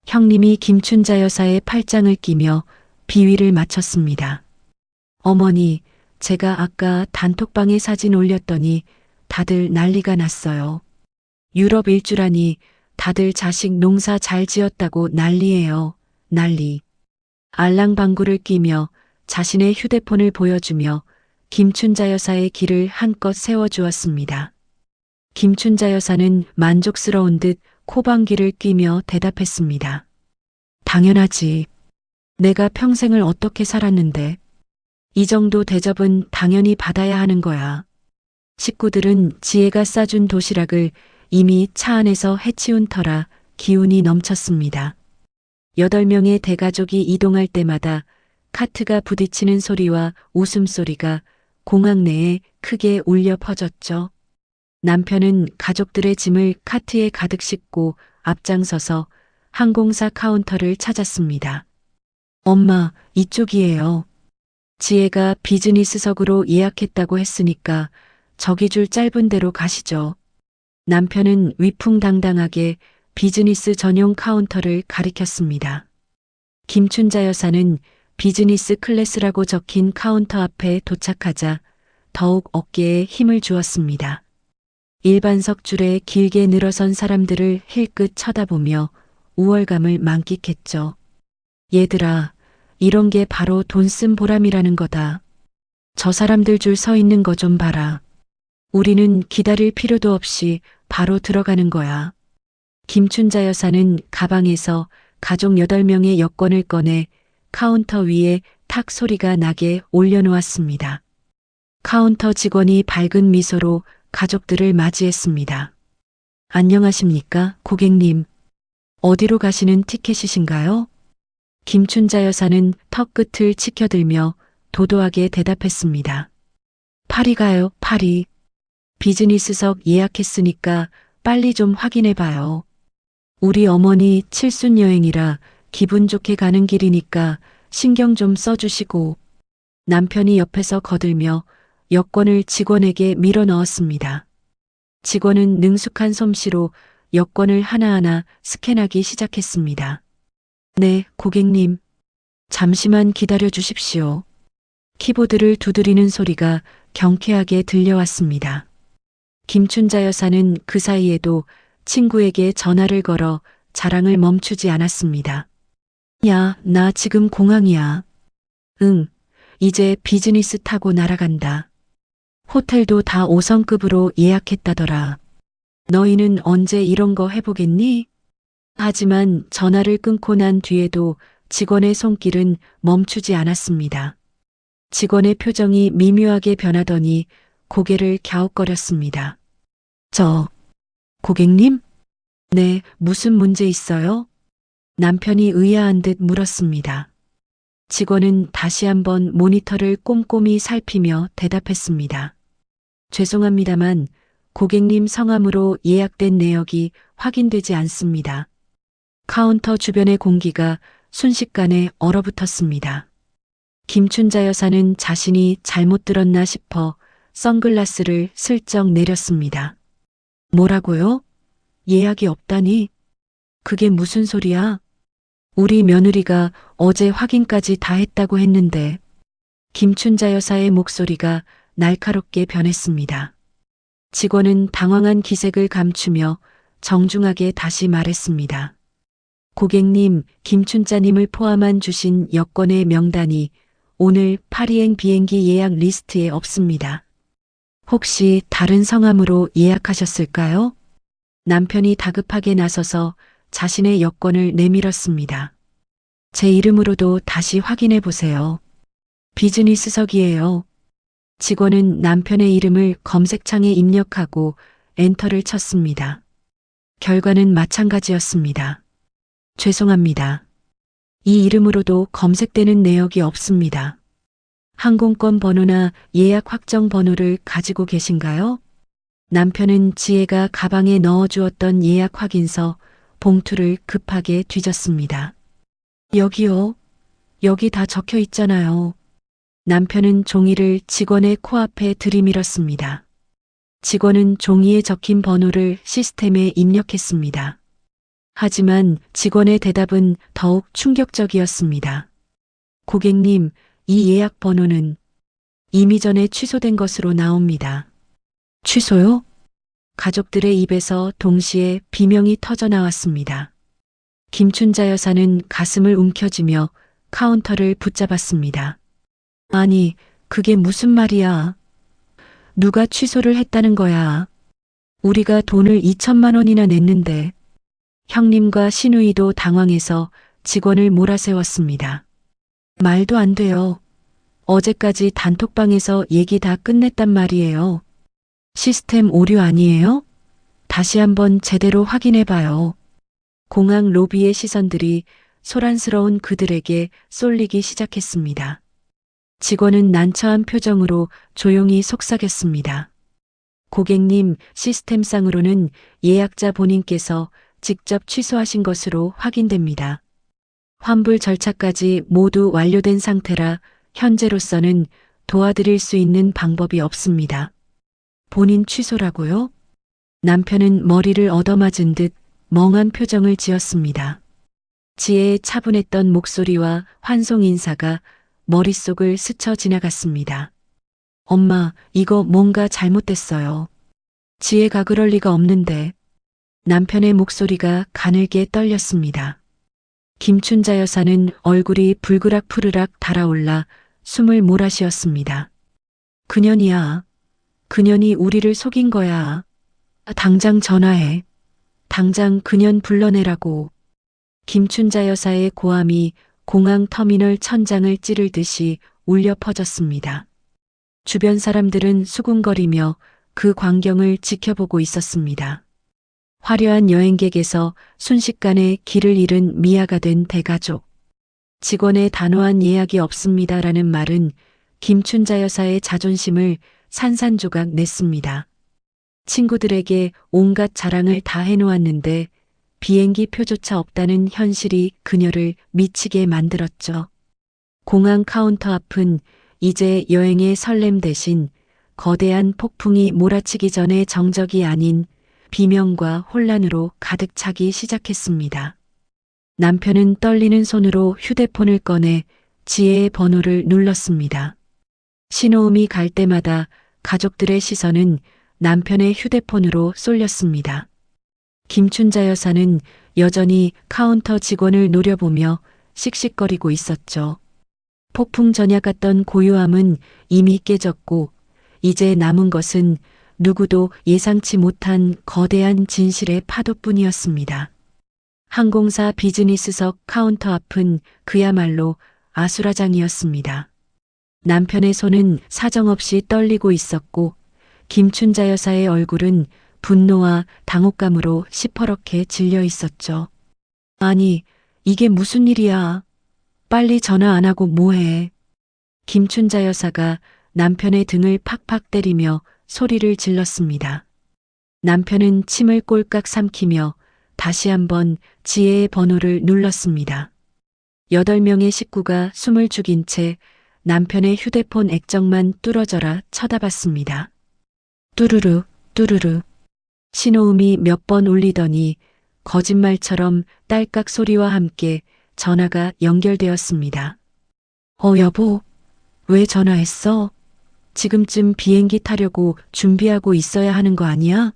형님이 김춘자 여사의 팔짱을 끼며 비위를 맞췄습니다. 어머니, 제가 아까 단톡방에 사진 올렸더니 다들 난리가 났어요. 유럽 일주라니 다들 자식 농사 잘 지었다고 난리예요. 난리. 알랑방구를 끼며 자신의 휴대폰을 보여주며 김춘자 여사의 길을 한껏 세워주었습니다. 김춘자 여사는 만족스러운 듯 코방귀를 뀌며 대답했습니다. 당연하지. 내가 평생을 어떻게 살았는데. 이 정도 대접은 당연히 받아야 하는 거야. 식구들은 지혜가 싸준 도시락을 이미 차 안에서 해치운 터라 기운이 넘쳤습니다. 8명의 대가족이 이동할 때마다 카트가 부딪히는 소리와 웃음소리가 공항 내에 크게 울려 퍼졌죠. 남편은 가족들의 짐을 카트에 가득 싣고 앞장서서 항공사 카운터를 찾았습니다. 엄마, 이쪽이에요. 지혜가 비즈니스석으로 예약했다고 했으니까 저기 줄 짧은 데로 가시죠. 남편은 위풍당당하게 비즈니스 전용 카운터를 가리켰습니다. 김춘자 여사는 비즈니스 클래스라고 적힌 카운터 앞에 도착하자 더욱 어깨에 힘을 주었습니다. 일반석 줄에 길게 늘어선 사람들을 힐끗 쳐다보며 우월감을 만끽했죠. 얘들아, 이런 게 바로 돈 쓴 보람이라는 거다. 저 사람들 줄 서 있는 거 좀 봐라. 우리는 기다릴 필요도 없이 바로 들어가는 거야. 김춘자 여사는 가방에서 가족 8명의 여권을 꺼내 카운터 위에 탁 소리가 나게 올려놓았습니다. 카운터 직원이 밝은 미소로 가족들을 맞이했습니다. 안녕하십니까, 고객님. 어디로 가시는 티켓이신가요? 김춘자 여사는 턱끝을 치켜들며 도도하게 대답했습니다. 파리 가요, 파리. 비즈니스석 예약했으니까 빨리 좀 확인해봐요. 우리 어머니 칠순 여행이라 기분 좋게 가는 길이니까 신경 좀 써주시고. 남편이 옆에서 거들며 여권을 직원에게 밀어 넣었습니다. 직원은 능숙한 솜씨로 여권을 하나하나 스캔하기 시작했습니다. 네, 고객님. 잠시만 기다려 주십시오. 키보드를 두드리는 소리가 경쾌하게 들려왔습니다. 김춘자 여사는 그 사이에도 친구에게 전화를 걸어 자랑을 멈추지 않았습니다. 야, 나 지금 공항이야. 응, 이제 비즈니스 타고 날아간다. 호텔도 다 5성급으로 예약했다더라. 너희는 언제 이런 거 해보겠니? 하지만 전화를 끊고 난 뒤에도 직원의 손길은 멈추지 않았습니다. 직원의 표정이 미묘하게 변하더니 고개를 갸웃거렸습니다. 고객님? 네, 무슨 문제 있어요? 남편이 의아한 듯 물었습니다. 직원은 다시 한번 모니터를 꼼꼼히 살피며 대답했습니다. 죄송합니다만 고객님 성함으로 예약된 내역이 확인되지 않습니다. 카운터 주변의 공기가 순식간에 얼어붙었습니다. 김춘자 여사는 자신이 잘못 들었나 싶어 선글라스를 슬쩍 내렸습니다. 뭐라고요? 예약이 없다니? 그게 무슨 소리야? 우리 며느리가 어제 확인까지 다 했다고 했는데. 김춘자 여사의 목소리가 날카롭게 변했습니다. 직원은 당황한 기색을 감추며 정중하게 다시 말했습니다. 고객님, 김춘자님을 포함한 주신 여권의 명단이 오늘 파리행 비행기 예약 리스트에 없습니다. 혹시 다른 성함으로 예약하셨을까요? 남편이 다급하게 나서서 자신의 여권을 내밀었습니다. 제 이름으로도 다시 확인해 보세요. 비즈니스석이에요. 직원은 남편의 이름을 검색창에 입력하고 엔터를 쳤습니다. 결과는 마찬가지였습니다. 죄송합니다. 이 이름으로도 검색되는 내역이 없습니다. 항공권 번호나 예약 확정 번호를 가지고 계신가요? 남편은 지혜가 가방에 넣어주었던 예약 확인서 봉투를 급하게 뒤졌습니다. 여기요. 여기 다 적혀 있잖아요. 남편은 종이를 직원의 코앞에 들이밀었습니다. 직원은 종이에 적힌 번호를 시스템에 입력했습니다. 하지만 직원의 대답은 더욱 충격적이었습니다. 고객님, 이 예약 번호는 이미 전에 취소된 것으로 나옵니다. 취소요? 가족들의 입에서 동시에 비명이 터져 나왔습니다. 김춘자 여사는 가슴을 움켜쥐며 카운터를 붙잡았습니다. 아니, 그게 무슨 말이야? 누가 취소를 했다는 거야? 우리가 돈을 2천만 원이나 냈는데. 형님과 시누이도 당황해서 직원을 몰아세웠습니다. 말도 안 돼요. 어제까지 단톡방에서 얘기 다 끝냈단 말이에요. 시스템 오류 아니에요? 다시 한번 제대로 확인해봐요. 공항 로비의 시선들이 소란스러운 그들에게 쏠리기 시작했습니다. 직원은 난처한 표정으로 조용히 속삭였습니다. 고객님, 시스템상으로는 예약자 본인께서 직접 취소하신 것으로 확인됩니다. 환불 절차까지 모두 완료된 상태라 현재로서는 도와드릴 수 있는 방법이 없습니다. 본인 취소라고요? 남편은 머리를 얻어맞은 듯 멍한 표정을 지었습니다. 지혜의 차분했던 목소리와 환송 인사가 머릿속을 스쳐 지나갔습니다. 엄마, 이거 뭔가 잘못됐어요. 지혜가 그럴 리가 없는데. 남편의 목소리가 가늘게 떨렸습니다. 김춘자 여사는 얼굴이 불그락 달아올라 숨을 몰아쉬었습니다. 그년이야. 그년이 우리를 속인 거야. 당장 전화해. 당장 그년 불러내라고. 김춘자 여사의 고함이 공항 터미널 천장을 찌르듯이 울려 퍼졌습니다. 주변 사람들은 수군거리며 그 광경을 지켜보고 있었습니다. 화려한 여행객에서 순식간에 길을 잃은 미아가 된 대가족. 직원의 단호한 예약이 없습니다라는 말은 김춘자 여사의 자존심을 산산조각 냈습니다. 친구들에게 온갖 자랑을 다 해놓았는데 비행기 표조차 없다는 현실이 그녀를 미치게 만들었죠. 공항 카운터 앞은 이제 여행의 설렘 대신 거대한 폭풍이 몰아치기 전의 정적이 아닌 비명과 혼란으로 가득 차기 시작했습니다. 남편은 떨리는 손으로 휴대폰을 꺼내 지혜의 번호를 눌렀습니다. 신호음이 갈 때마다 가족들의 시선은 남편의 휴대폰으로 쏠렸습니다. 김춘자 여사는 여전히 카운터 직원을 노려보며 씩씩거리고 있었죠. 폭풍 전야 같던 고요함은 이미 깨졌고 이제 남은 것은 누구도 예상치 못한 거대한 진실의 파도뿐이었습니다. 항공사 비즈니스석 카운터 앞은 그야말로 아수라장이었습니다. 남편의 손은 사정없이 떨리고 있었고 김춘자 여사의 얼굴은 분노와 당혹감으로 시퍼렇게 질려 있었죠. 아니, 이게 무슨 일이야? 빨리 전화 안 하고 뭐해? 김춘자 여사가 남편의 등을 팍팍 때리며 소리를 질렀습니다. 남편은 침을 꼴깍 삼키며 다시 한번 지혜의 번호를 눌렀습니다. 8명의 식구가 숨을 죽인 채 남편의 휴대폰 액정만 뚫어져라 쳐다봤습니다. 뚜루루, 뚜루루. 신호음이 몇 번 울리더니 거짓말처럼 딸깍 소리와 함께 전화가 연결되었습니다. 여보, 왜 전화했어? 지금쯤 비행기 타려고 준비하고 있어야 하는 거 아니야?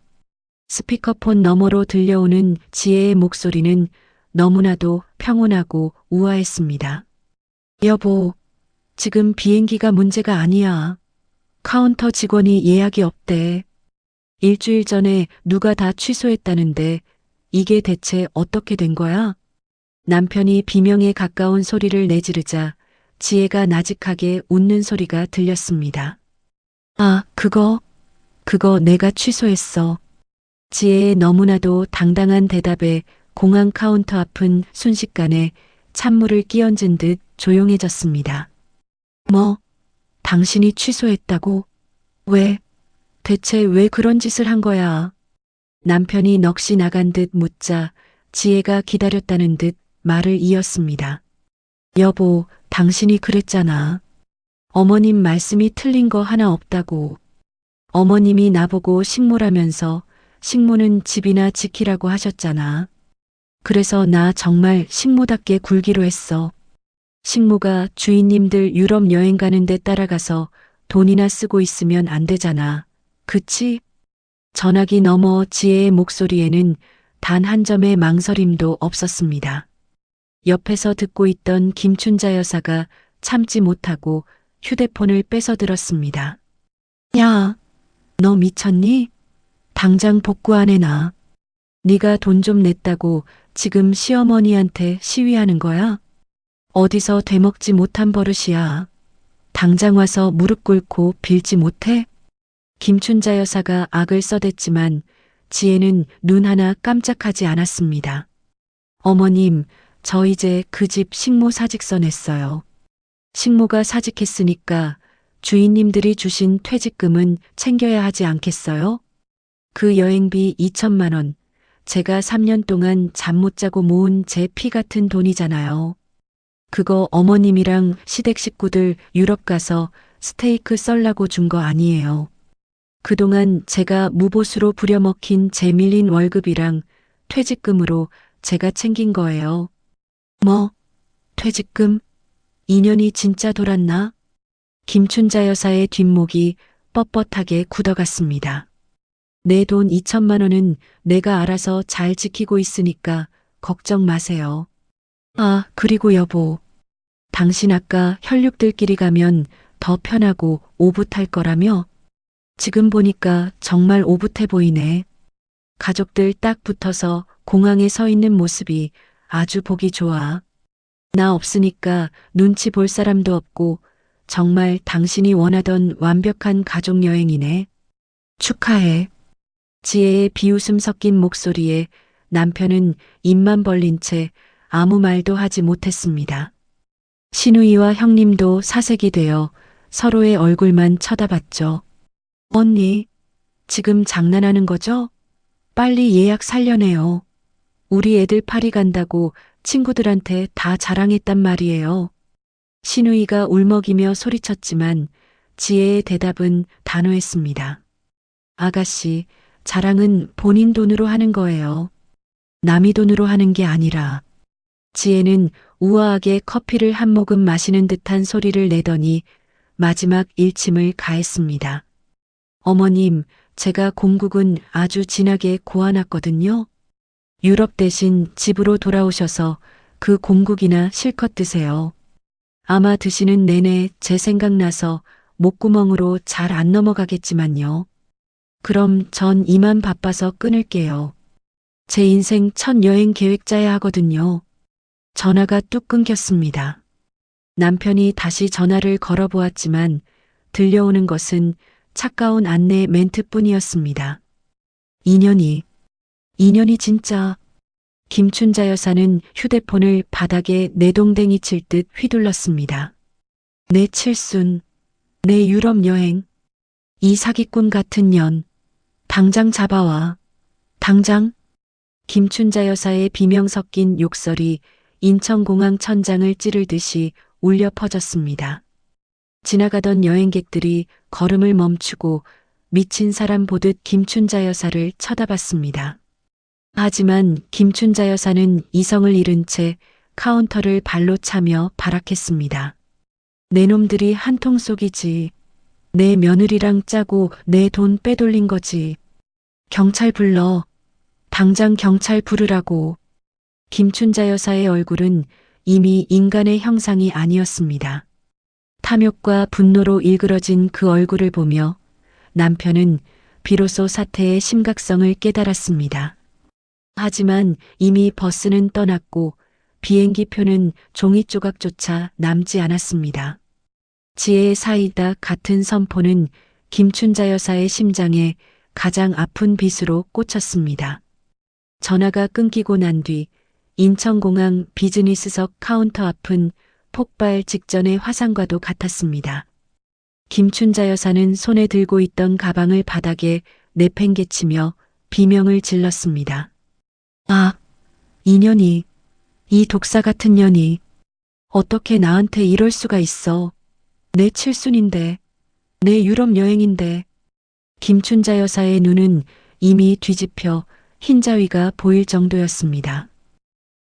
스피커폰 너머로 들려오는 지혜의 목소리는 너무나도 평온하고 우아했습니다. 여보, 지금 비행기가 문제가 아니야. 카운터 직원이 예약이 없대. 일주일 전에 누가 다 취소했다는데 이게 대체 어떻게 된 거야? 남편이 비명에 가까운 소리를 내지르자 지혜가 나직하게 웃는 소리가 들렸습니다. 아, 그거 내가 취소했어. 지혜의 너무나도 당당한 대답에 공항 카운터 앞은 순식간에 찬물을 끼얹은 듯 조용해졌습니다. 뭐, 당신이 취소했다고? 대체 왜 그런 짓을 한 거야? 남편이 넋이 나간 듯 묻자 지혜가 기다렸다는 듯 말을 이었습니다. 여보, 당신이 그랬잖아. 어머님 말씀이 틀린 거 하나 없다고. 어머님이 나보고 식모라면서 식모는 집이나 지키라고 하셨잖아. 그래서 나 정말 식모답게 굴기로 했어. 식모가 주인님들 유럽 여행 가는데 따라가서 돈이나 쓰고 있으면 안 되잖아. 그치? 전화기 너머 지혜의 목소리에는 단 한 점의 망설임도 없었습니다. 옆에서 듣고 있던 김춘자 여사가 참지 못하고 휴대폰을 뺏어 들었습니다. 야, 너 미쳤니? 당장 복구 안 해놔. 네가 돈 좀 냈다고 지금 시어머니한테 시위하는 거야? 어디서 되먹지 못한 버릇이야. 당장 와서 무릎 꿇고 빌지 못해? 김춘자 여사가 악을 써댔지만 지혜는 눈 하나 깜짝하지 않았습니다. 어머님, 저 이제 그 집 식모 사직서 냈어요. 식모가 사직했으니까 주인님들이 주신 퇴직금은 챙겨야 하지 않겠어요? 그 여행비 2천만 원, 제가 3년 동안 잠 못 자고 모은 제 피 같은 돈이잖아요. 그거 어머님이랑 시댁 식구들 유럽 가서 스테이크 썰라고 준 거 아니에요. 그동안 제가 무보수로 부려먹힌 제 밀린 월급이랑 퇴직금으로 제가 챙긴 거예요. 뭐? 퇴직금? 인연이 진짜 돌았나? 김춘자 여사의 뒷목이 뻣뻣하게 굳어갔습니다. 내 돈 2천만 원은 내가 알아서 잘 지키고 있으니까 걱정 마세요. 아, 그리고 여보. 당신 아까 혈육들끼리 가면 더 편하고 오붓할 거라며? 지금 보니까 정말 오붓해 보이네. 가족들 딱 붙어서 공항에 서 있는 모습이 아주 보기 좋아. 나 없으니까 눈치 볼 사람도 없고 정말 당신이 원하던 완벽한 가족 여행이네. 축하해. 지혜의 비웃음 섞인 목소리에 남편은 입만 벌린 채 아무 말도 하지 못했습니다. 신우이와 형님도 사색이 되어 서로의 얼굴만 쳐다봤죠. 언니, 지금 장난하는 거죠? 빨리 예약 살려내요. 우리 애들 파리 간다고 친구들한테 다 자랑했단 말이에요. 신우이가 울먹이며 소리쳤지만 지혜의 대답은 단호했습니다. 아가씨, 자랑은 본인 돈으로 하는 거예요. 남의 돈으로 하는 게 아니라. 지혜는 우아하게 커피를 한 모금 마시는 듯한 소리를 내더니 마지막 일침을 가했습니다. 어머님, 제가 공국은 아주 진하게 고아놨거든요. 유럽 대신 집으로 돌아오셔서 그 공국이나 실컷 드세요. 아마 드시는 내내 제 생각나서 목구멍으로 잘 안 넘어가겠지만요. 그럼 전 이만 바빠서 끊을게요. 제 인생 첫 여행 계획 짜야 하거든요. 전화가 뚝 끊겼습니다. 남편이 다시 전화를 걸어보았지만 들려오는 것은 차가운 안내 멘트뿐이었습니다. 인연이 진짜. 김춘자 여사는 휴대폰을 바닥에 내동댕이 칠 듯 휘둘렀습니다. 내 칠순, 내 유럽 여행, 이 사기꾼 같은 년, 당장 잡아와. 당장. 김춘자 여사의 비명 섞인 욕설이 인천공항 천장을 찌르듯이 울려 퍼졌습니다. 지나가던 여행객들이 걸음을 멈추고 미친 사람 보듯 김춘자 여사를 쳐다봤습니다. 하지만 김춘자 여사는 이성을 잃은 채 카운터를 발로 차며 발악했습니다. 내 놈들이 한통 속이지. 내 며느리랑 짜고 내 돈 빼돌린 거지. 경찰 불러. 당장 경찰 부르라고. 김춘자 여사의 얼굴은 이미 인간의 형상이 아니었습니다. 탐욕과 분노로 일그러진 그 얼굴을 보며 남편은 비로소 사태의 심각성을 깨달았습니다. 하지만 이미 버스는 떠났고 비행기 표는 종이 조각조차 남지 않았습니다. 지혜의 사이다 같은 선포는 김춘자 여사의 심장에 가장 아픈 빗으로 꽂혔습니다. 전화가 끊기고 난 뒤 인천공항 비즈니스석 카운터 앞은 폭발 직전의 화상과도 같았습니다. 김춘자 여사는 손에 들고 있던 가방을 바닥에 내팽개치며 비명을 질렀습니다. 아, 이 년이, 이 독사 같은 년이 어떻게 나한테 이럴 수가 있어. 내 칠순인데, 내 유럽 여행인데. 김춘자 여사의 눈은 이미 뒤집혀 흰자위가 보일 정도였습니다.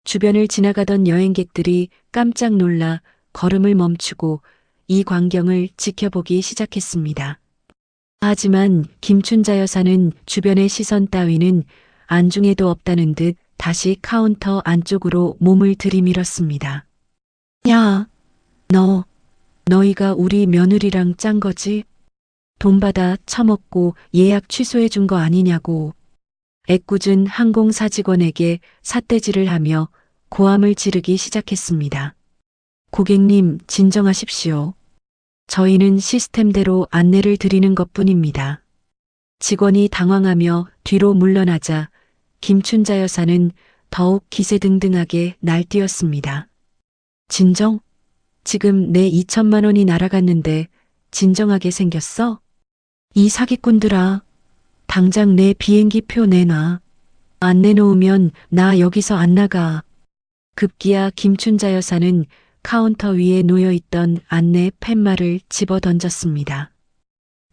주변을 지나가던 여행객들이 깜짝 놀라 걸음을 멈추고 이 광경을 지켜보기 시작했습니다. 하지만 김춘자 여사는 주변의 시선 따위는 안중에도 없다는 듯 다시 카운터 안쪽으로 몸을 들이밀었습니다. 야, 너희가 우리 며느리랑 짠 거지? 돈 받아 처먹고 예약 취소해 준 거 아니냐고. 애꿎은 항공사 직원에게 삿대질을 하며 고함을 지르기 시작했습니다. 고객님, 진정하십시오. 저희는 시스템대로 안내를 드리는 것뿐입니다. 직원이 당황하며 뒤로 물러나자 김춘자 여사는 더욱 기세등등하게 날뛰었습니다. 진정? 지금 내 2천만 원이 날아갔는데 진정하게 생겼어? 이 사기꾼들아, 당장 내 비행기 표 내놔. 안 내놓으면 나 여기서 안 나가. 급기야 김춘자 여사는 카운터 위에 놓여있던 안내 팻말을 집어 던졌습니다.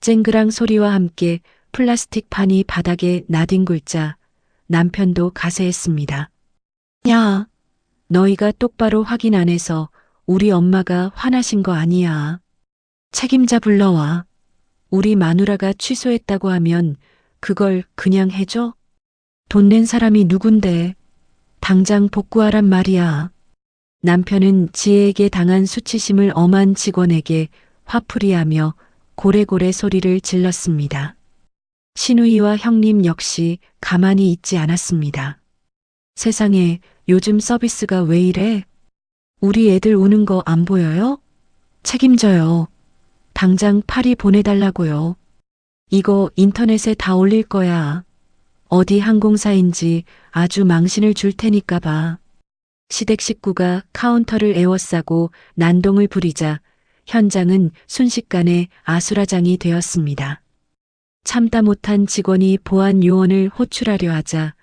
쨍그랑 소리와 함께 플라스틱 판이 바닥에 나뒹굴자 남편도 가세했습니다. 야, 너희가 똑바로 확인 안 해서 우리 엄마가 화나신 거 아니야. 책임자 불러와. 우리 마누라가 취소했다고 하면 그걸 그냥 해줘? 돈 낸 사람이 누군데? 당장 복구하란 말이야. 남편은 지혜에게 당한 수치심을 엄한 직원에게 화풀이하며 고래고래 소리를 질렀습니다. 신우이와 형님 역시 가만히 있지 않았습니다. 세상에, 요즘 서비스가 왜 이래? 우리 애들 우는 거 안 보여요? 책임져요. 당장 파리 보내달라고요. 이거 인터넷에 다 올릴 거야. 어디 항공사인지 아주 망신을 줄 테니까 봐. 시댁 식구가 카운터를 에워싸고 난동을 부리자 현장은 순식간에 아수라장이 되었습니다. 참다 못한 직원이 보안 요원을 호출하려 하자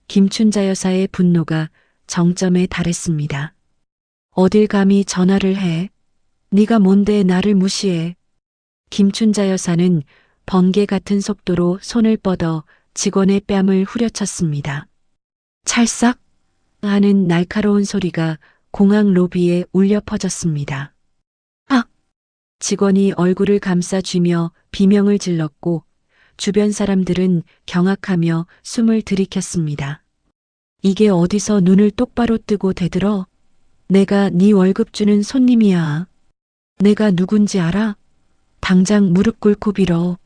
김춘자 여사의 분노가 정점에 달했습니다. 어딜 감히 전화를 해? 네가 뭔데 나를 무시해? 김춘자 여사는 번개 같은 속도로 손을 뻗어 직원의 뺨을 후려쳤습니다. 찰싹 하는 날카로운 소리가 공항 로비에 울려 퍼졌습니다. 아! 직원이 얼굴을 감싸 쥐며 비명을 질렀고 주변 사람들은 경악하며 숨을 들이켰습니다. 이게 어디서 눈을 똑바로 뜨고 대들어? 내가 네 월급 주는 손님이야. 내가 누군지 알아? 당장 무릎 꿇고 빌어.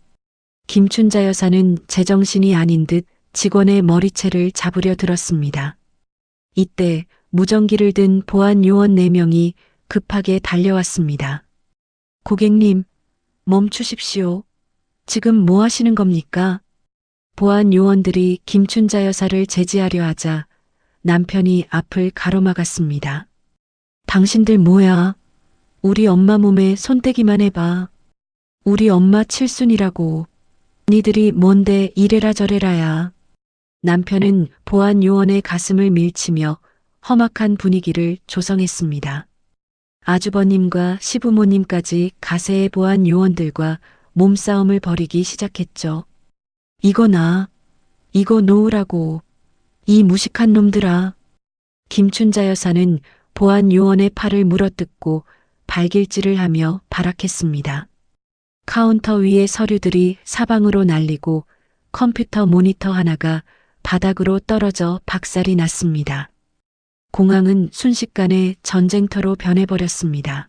김춘자 여사는 제정신이 아닌 듯 직원의 머리채를 잡으려 들었습니다. 이때 무전기를 든 보안 요원 4명이 급하게 달려왔습니다. 고객님, 멈추십시오. 지금 뭐 하시는 겁니까? 보안 요원들이 김춘자 여사를 제지하려 하자 남편이 앞을 가로막았습니다. 당신들 뭐야? 우리 엄마 몸에 손대기만 해봐. 우리 엄마 칠순이라고. 니들이 뭔데 이래라 저래라야. 남편은 보안 요원의 가슴을 밀치며 험악한 분위기를 조성했습니다. 아주버님과 시부모님까지 가세해 보안 요원들과 몸싸움을 벌이기 시작했죠. 이거 이거 놓으라고. 이 무식한 놈들아. 김춘자 여사는 보안 요원의 팔을 물어뜯고 발길질을 하며 발악했습니다. 카운터 위의 서류들이 사방으로 날리고 컴퓨터 모니터 하나가 바닥으로 떨어져 박살이 났습니다. 공항은 순식간에 전쟁터로 변해버렸습니다.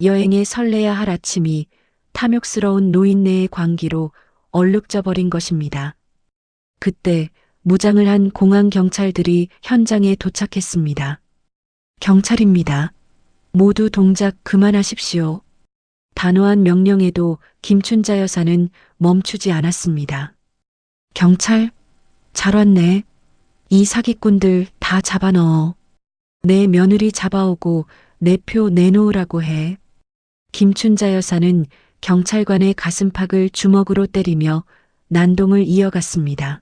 여행에 설레야 할 아침이 탐욕스러운 노인네의 광기로 얼룩져 버린 것입니다. 그때 무장을 한 공항 경찰들이 현장에 도착했습니다. 경찰입니다. 모두 동작 그만하십시오. 단호한 명령에도 김춘자 여사는 멈추지 않았습니다. 경찰? 잘 왔네. 이 사기꾼들 다 잡아넣어. 내 며느리 잡아오고 내 표 내놓으라고 해. 김춘자 여사는 경찰관의 가슴팍을 주먹으로 때리며 난동을 이어갔습니다.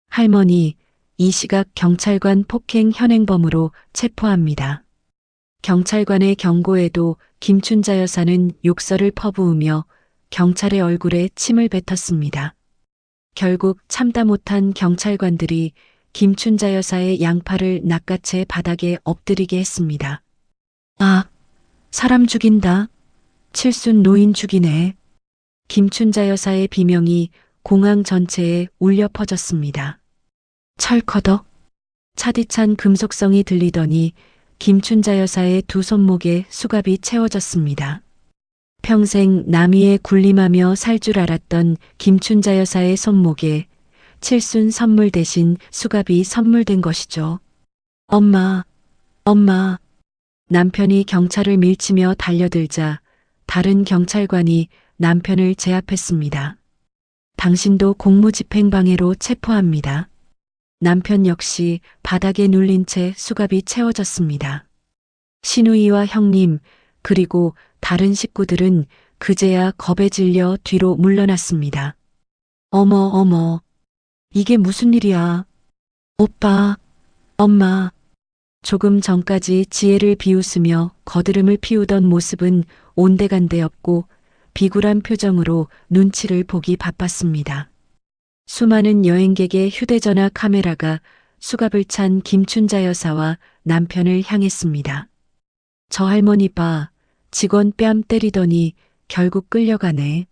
할머니, 이 시각 경찰관 폭행 현행범으로 체포합니다. 경찰관의 경고에도 김춘자 여사는 욕설을 퍼부으며 경찰의 얼굴에 침을 뱉었습니다. 결국 참다 못한 경찰관들이 김춘자 여사의 양팔을 낚아채 바닥에 엎드리게 했습니다. 아, 사람 죽인다. 칠순 노인 죽이네. 김춘자 여사의 비명이 공항 전체에 울려 퍼졌습니다. 철커덕. 차디찬 금속성이 들리더니 김춘자 여사의 두 손목에 수갑이 채워졌습니다. 평생 남이에 군림하며 살 줄 알았던 김춘자 여사의 손목에 칠순 선물 대신 수갑이 선물된 것이죠. 엄마, 엄마. 남편이 경찰을 밀치며 달려들자 다른 경찰관이 남편을 제압했습니다. 당신도 공무집행방해로 체포합니다. 남편 역시 바닥에 눌린 채 수갑이 채워졌습니다. 시누이와 형님 그리고 다른 식구들은 그제야 겁에 질려 뒤로 물러났습니다. 어머, 이게 무슨 일이야? 오빠, 엄마. 조금 전까지 지혜를 비웃으며 거드름을 피우던 모습은 온데간데 없고 비굴한 표정으로 눈치를 보기 바빴습니다. 수많은 여행객의 휴대전화 카메라가 수갑을 찬 김춘자 여사와 남편을 향했습니다. 저 할머니 봐, 직원 뺨 때리더니 결국 끌려가네.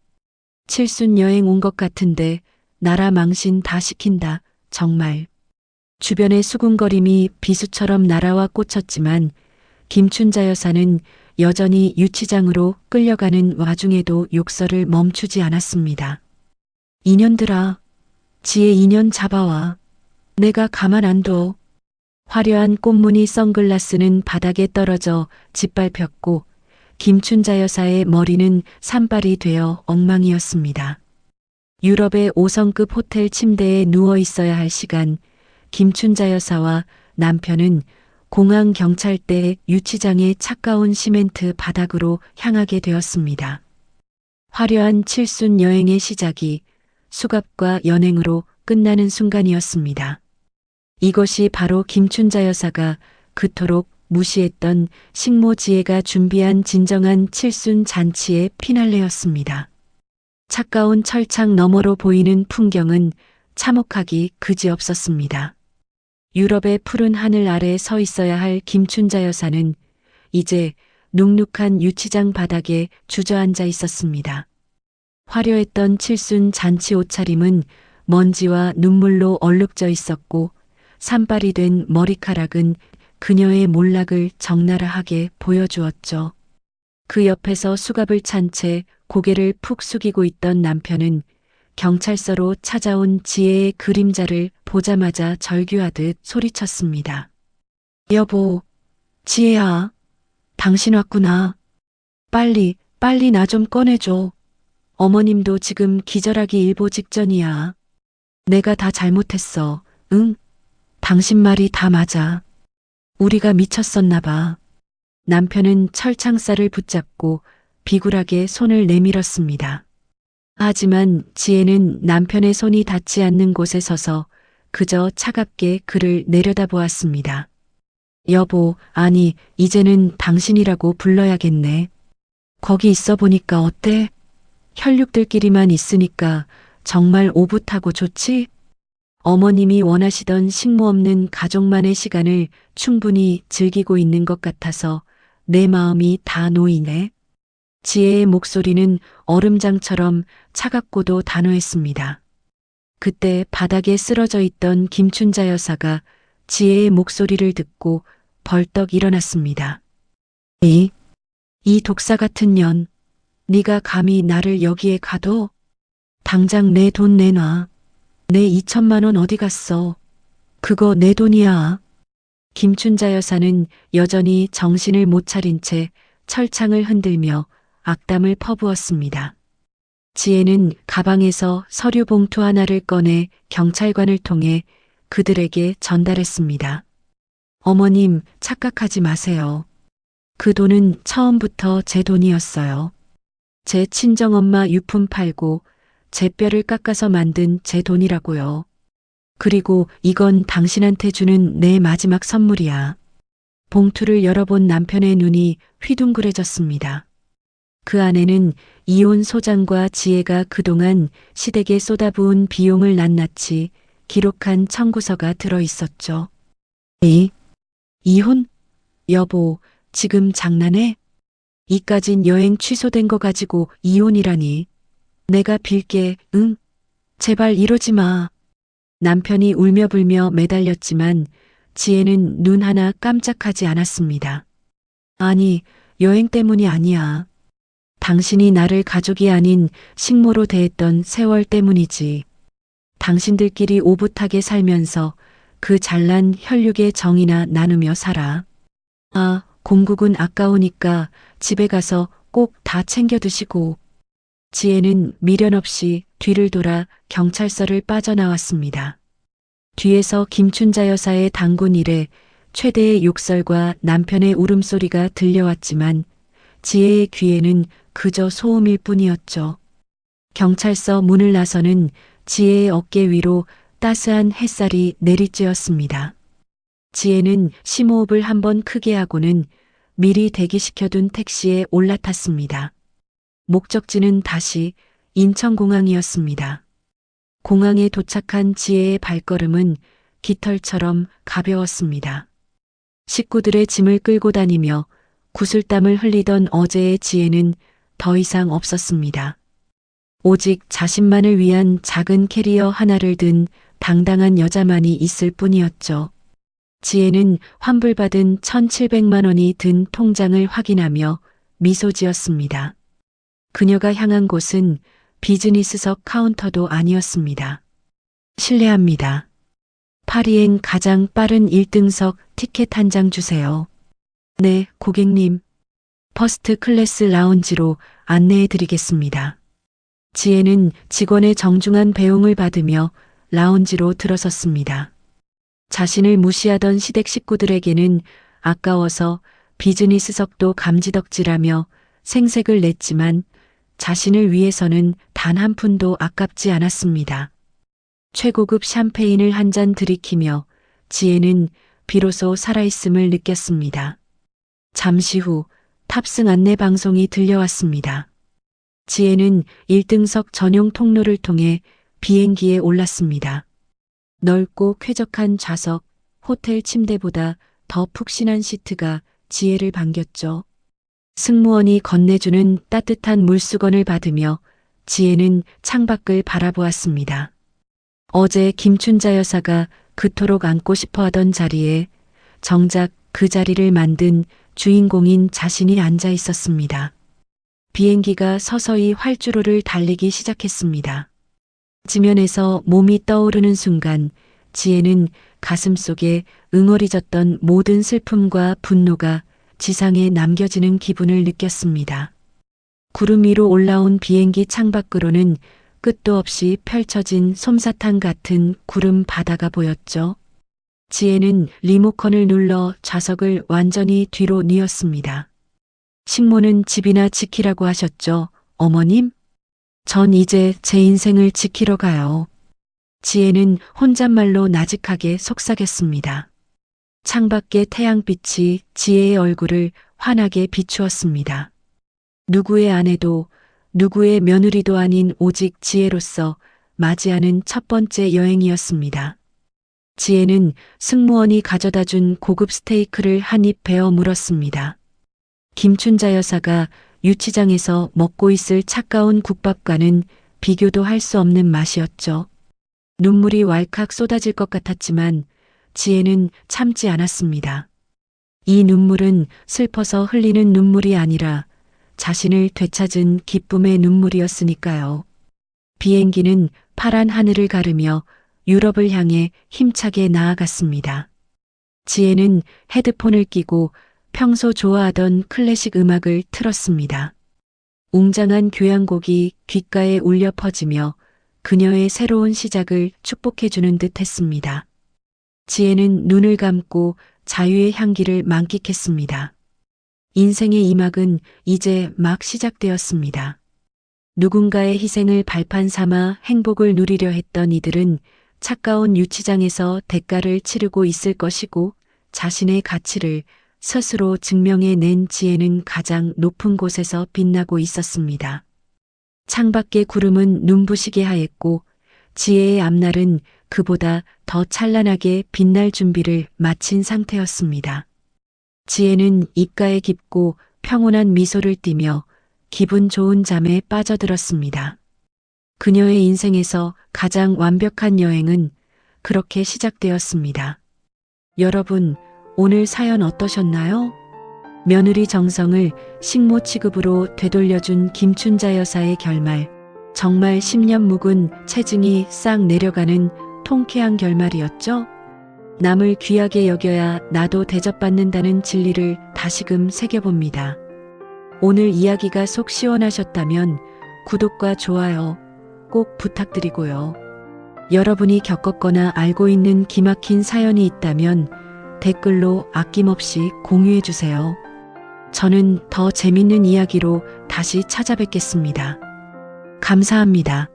칠순 여행 온 것 같은데 나라 망신 다 시킨다, 정말. 주변의 수군거림이 비수처럼 날아와 꽂혔지만 김춘자 여사는 여전히 유치장으로 끌려가는 와중에도 욕설을 멈추지 않았습니다. 이년들아, 지혜 인연 잡아와. 내가 가만 안 둬. 화려한 꽃무늬 선글라스는 바닥에 떨어져 짓밟혔고 김춘자 여사의 머리는 산발이 되어 엉망이었습니다. 유럽의 5성급 호텔 침대에 누워 있어야 할 시간, 김춘자 여사와 남편은 공항 경찰대 유치장의 차가운 시멘트 바닥으로 향하게 되었습니다. 화려한 칠순 여행의 시작이 수갑과 연행으로 끝나는 순간이었습니다. 이것이 바로 김춘자 여사가 그토록 무시했던 식모지혜가 준비한 진정한 칠순 잔치의 피날레였습니다. 차가운 철창 너머로 보이는 풍경은 참혹하기 그지없었습니다. 유럽의 푸른 하늘 아래 서 있어야 할 김춘자 여사는 이제 눅눅한 유치장 바닥에 주저앉아 있었습니다. 화려했던 칠순 잔치 옷차림은 먼지와 눈물로 얼룩져 있었고 산발이 된 머리카락은 그녀의 몰락을 적나라하게 보여주었죠. 그 옆에서 수갑을 찬 채 고개를 푹 숙이고 있던 남편은 경찰서로 찾아온 지혜의 그림자를 보자마자 절규하듯 소리쳤습니다. 여보, 지혜야, 당신 왔구나. 빨리 나 좀 꺼내줘. 어머님도 지금 기절하기 일보 직전이야. 내가 다 잘못했어. 응? 당신 말이 다 맞아. 우리가 미쳤었나 봐. 남편은 철창살을 붙잡고 비굴하게 손을 내밀었습니다. 하지만 지혜는 남편의 손이 닿지 않는 곳에 서서 그저 차갑게 그를 내려다보았습니다. 여보, 아니, 이제는 당신이라고 불러야겠네. 거기 있어 보니까 어때? 혈육들끼리만 있으니까 정말 오붓하고 좋지? 어머님이 원하시던 식모 없는 가족만의 시간을 충분히 즐기고 있는 것 같아서 내 마음이 다 놓이네. 지혜의 목소리는 얼음장처럼 차갑고도 단호했습니다. 그때 바닥에 쓰러져 있던 김춘자 여사가 지혜의 목소리를 듣고 벌떡 일어났습니다. 이 독사 같은 년, 네가 감히 나를 여기에 가둬? 당장 내 돈 내놔. 내 2천만 원 어디 갔어? 그거 내 돈이야. 김춘자 여사는 여전히 정신을 못 차린 채 철창을 흔들며 악담을 퍼부었습니다. 지혜는 가방에서 서류 봉투 하나를 꺼내 경찰관을 통해 그들에게 전달했습니다. 어머님, 착각하지 마세요. 그 돈은 처음부터 제 돈이었어요. 제 친정엄마 유품 팔고 제 뼈를 깎아서 만든 제 돈이라고요. 그리고 이건 당신한테 주는 내 마지막 선물이야. 봉투를 열어본 남편의 눈이 휘둥그레졌습니다. 그 안에는 이혼 소장과 지혜가 그동안 시댁에 쏟아부은 비용을 낱낱이 기록한 청구서가 들어 있었죠. 이혼? 여보, 지금 장난해? 이까진 여행 취소된 거 가지고 이혼이라니. 내가 빌게, 응? 제발 이러지 마. 남편이 울며불며 매달렸지만 지혜는 눈 하나 깜짝하지 않았습니다. 아니, 여행 때문이 아니야. 당신이 나를 가족이 아닌 식모로 대했던 세월 때문이지. 당신들끼리 오붓하게 살면서 그 잘난 혈육의 정이나 나누며 살아. 아, 공국은 아까우니까 집에 가서 꼭 다 챙겨 드시고. 지혜는 미련 없이 뒤를 돌아 경찰서를 빠져나왔습니다. 뒤에서 김춘자 여사의 단군 일에 최대의 욕설과 남편의 울음소리가 들려왔지만 지혜의 귀에는 그저 소음일 뿐이었죠. 경찰서 문을 나서는 지혜의 어깨 위로 따스한 햇살이 내리쬐었습니다. 지혜는 심호흡을 한번 크게 하고는 미리 대기시켜둔 택시에 올라탔습니다. 목적지는 다시 인천공항이었습니다. 공항에 도착한 지혜의 발걸음은 깃털처럼 가벼웠습니다. 식구들의 짐을 끌고 다니며 구슬땀을 흘리던 어제의 지혜는 더 이상 없었습니다. 오직 자신만을 위한 작은 캐리어 하나를 든 당당한 여자만이 있을 뿐이었죠. 지혜는 환불받은 1,700만 원이 든 통장을 확인하며 미소 지었습니다. 그녀가 향한 곳은 비즈니스석 카운터도 아니었습니다. 실례합니다. 파리행 가장 빠른 1등석 티켓 한 장 주세요. 네, 고객님. 퍼스트 클래스 라운지로 안내해 드리겠습니다. 지혜는 직원의 정중한 배웅을 받으며 라운지로 들어섰습니다. 자신을 무시하던 시댁 식구들에게는 아까워서 비즈니스석도 감지덕지라며 생색을 냈지만 자신을 위해서는 단 한 푼도 아깝지 않았습니다. 최고급 샴페인을 한 잔 들이키며 지혜는 비로소 살아있음을 느꼈습니다. 잠시 후 탑승 안내 방송이 들려왔습니다. 지혜는 1등석 전용 통로를 통해 비행기에 올랐습니다. 넓고 쾌적한 좌석, 호텔 침대보다 더 푹신한 시트가 지혜를 반겼죠. 승무원이 건네주는 따뜻한 물수건을 받으며 지혜는 창밖을 바라보았습니다. 어제 김춘자 여사가 그토록 앉고 싶어 하던 자리에 정작 그 자리를 만든 주인공인 자신이 앉아 있었습니다. 비행기가 서서히 활주로를 달리기 시작했습니다. 지면에서 몸이 떠오르는 순간 지혜는 가슴속에 응어리졌던 모든 슬픔과 분노가 지상에 남겨지는 기분을 느꼈습니다. 구름 위로 올라온 비행기 창밖으로는 끝도 없이 펼쳐진 솜사탕 같은 구름 바다가 보였죠. 지혜는 리모컨을 눌러 좌석을 완전히 뒤로 뉘었습니다. 식모는 집이나 지키라고 하셨죠, 어머님? 전 이제 제 인생을 지키러 가요. 지혜는 혼잣말로 나직하게 속삭였습니다. 창밖의 태양빛이 지혜의 얼굴을 환하게 비추었습니다. 누구의 아내도 누구의 며느리도 아닌 오직 지혜로서 맞이하는 첫 번째 여행이었습니다. 지혜는 승무원이 가져다 준 고급 스테이크를 한 입 베어 물었습니다. 김춘자 여사가 유치장에서 먹고 있을 차가운 국밥과는 비교도 할 수 없는 맛이었죠. 눈물이 왈칵 쏟아질 것 같았지만 지혜는 참지 않았습니다. 이 눈물은 슬퍼서 흘리는 눈물이 아니라 자신을 되찾은 기쁨의 눈물이었으니까요. 비행기는 파란 하늘을 가르며 유럽을 향해 힘차게 나아갔습니다. 지혜는 헤드폰을 끼고 평소 좋아하던 클래식 음악을 틀었습니다. 웅장한 교향곡이 귓가에 울려 퍼지며 그녀의 새로운 시작을 축복해주는 듯 했습니다. 지혜는 눈을 감고 자유의 향기를 만끽했습니다. 인생의 이 막은 이제 막 시작되었습니다. 누군가의 희생을 발판 삼아 행복을 누리려 했던 이들은 차가운 유치장에서 대가를 치르고 있을 것이고 자신의 가치를 스스로 증명해낸 지혜는 가장 높은 곳에서 빛나고 있었습니다. 창밖의 구름은 눈부시게 하였고 지혜의 앞날은 그보다 더 찬란하게 빛날 준비를 마친 상태였습니다. 지혜는 입가에 깊고 평온한 미소를 띠며 기분 좋은 잠에 빠져들었습니다. 그녀의 인생에서 가장 완벽한 여행은 그렇게 시작되었습니다. 여러분, 오늘 사연 어떠셨나요? 며느리 정성을 식모 취급으로 되돌려준 김춘자 여사의 결말, 정말 10년 묵은 체증이 싹 내려가는 통쾌한 결말이었죠? 남을 귀하게 여겨야 나도 대접받는다는 진리를 다시금 새겨봅니다. 오늘 이야기가 속 시원하셨다면 구독과 좋아요 꼭 부탁드리고요. 여러분이 겪었거나 알고 있는 기막힌 사연이 있다면 댓글로 아낌없이 공유해주세요. 저는 더 재밌는 이야기로 다시 찾아뵙겠습니다. 감사합니다.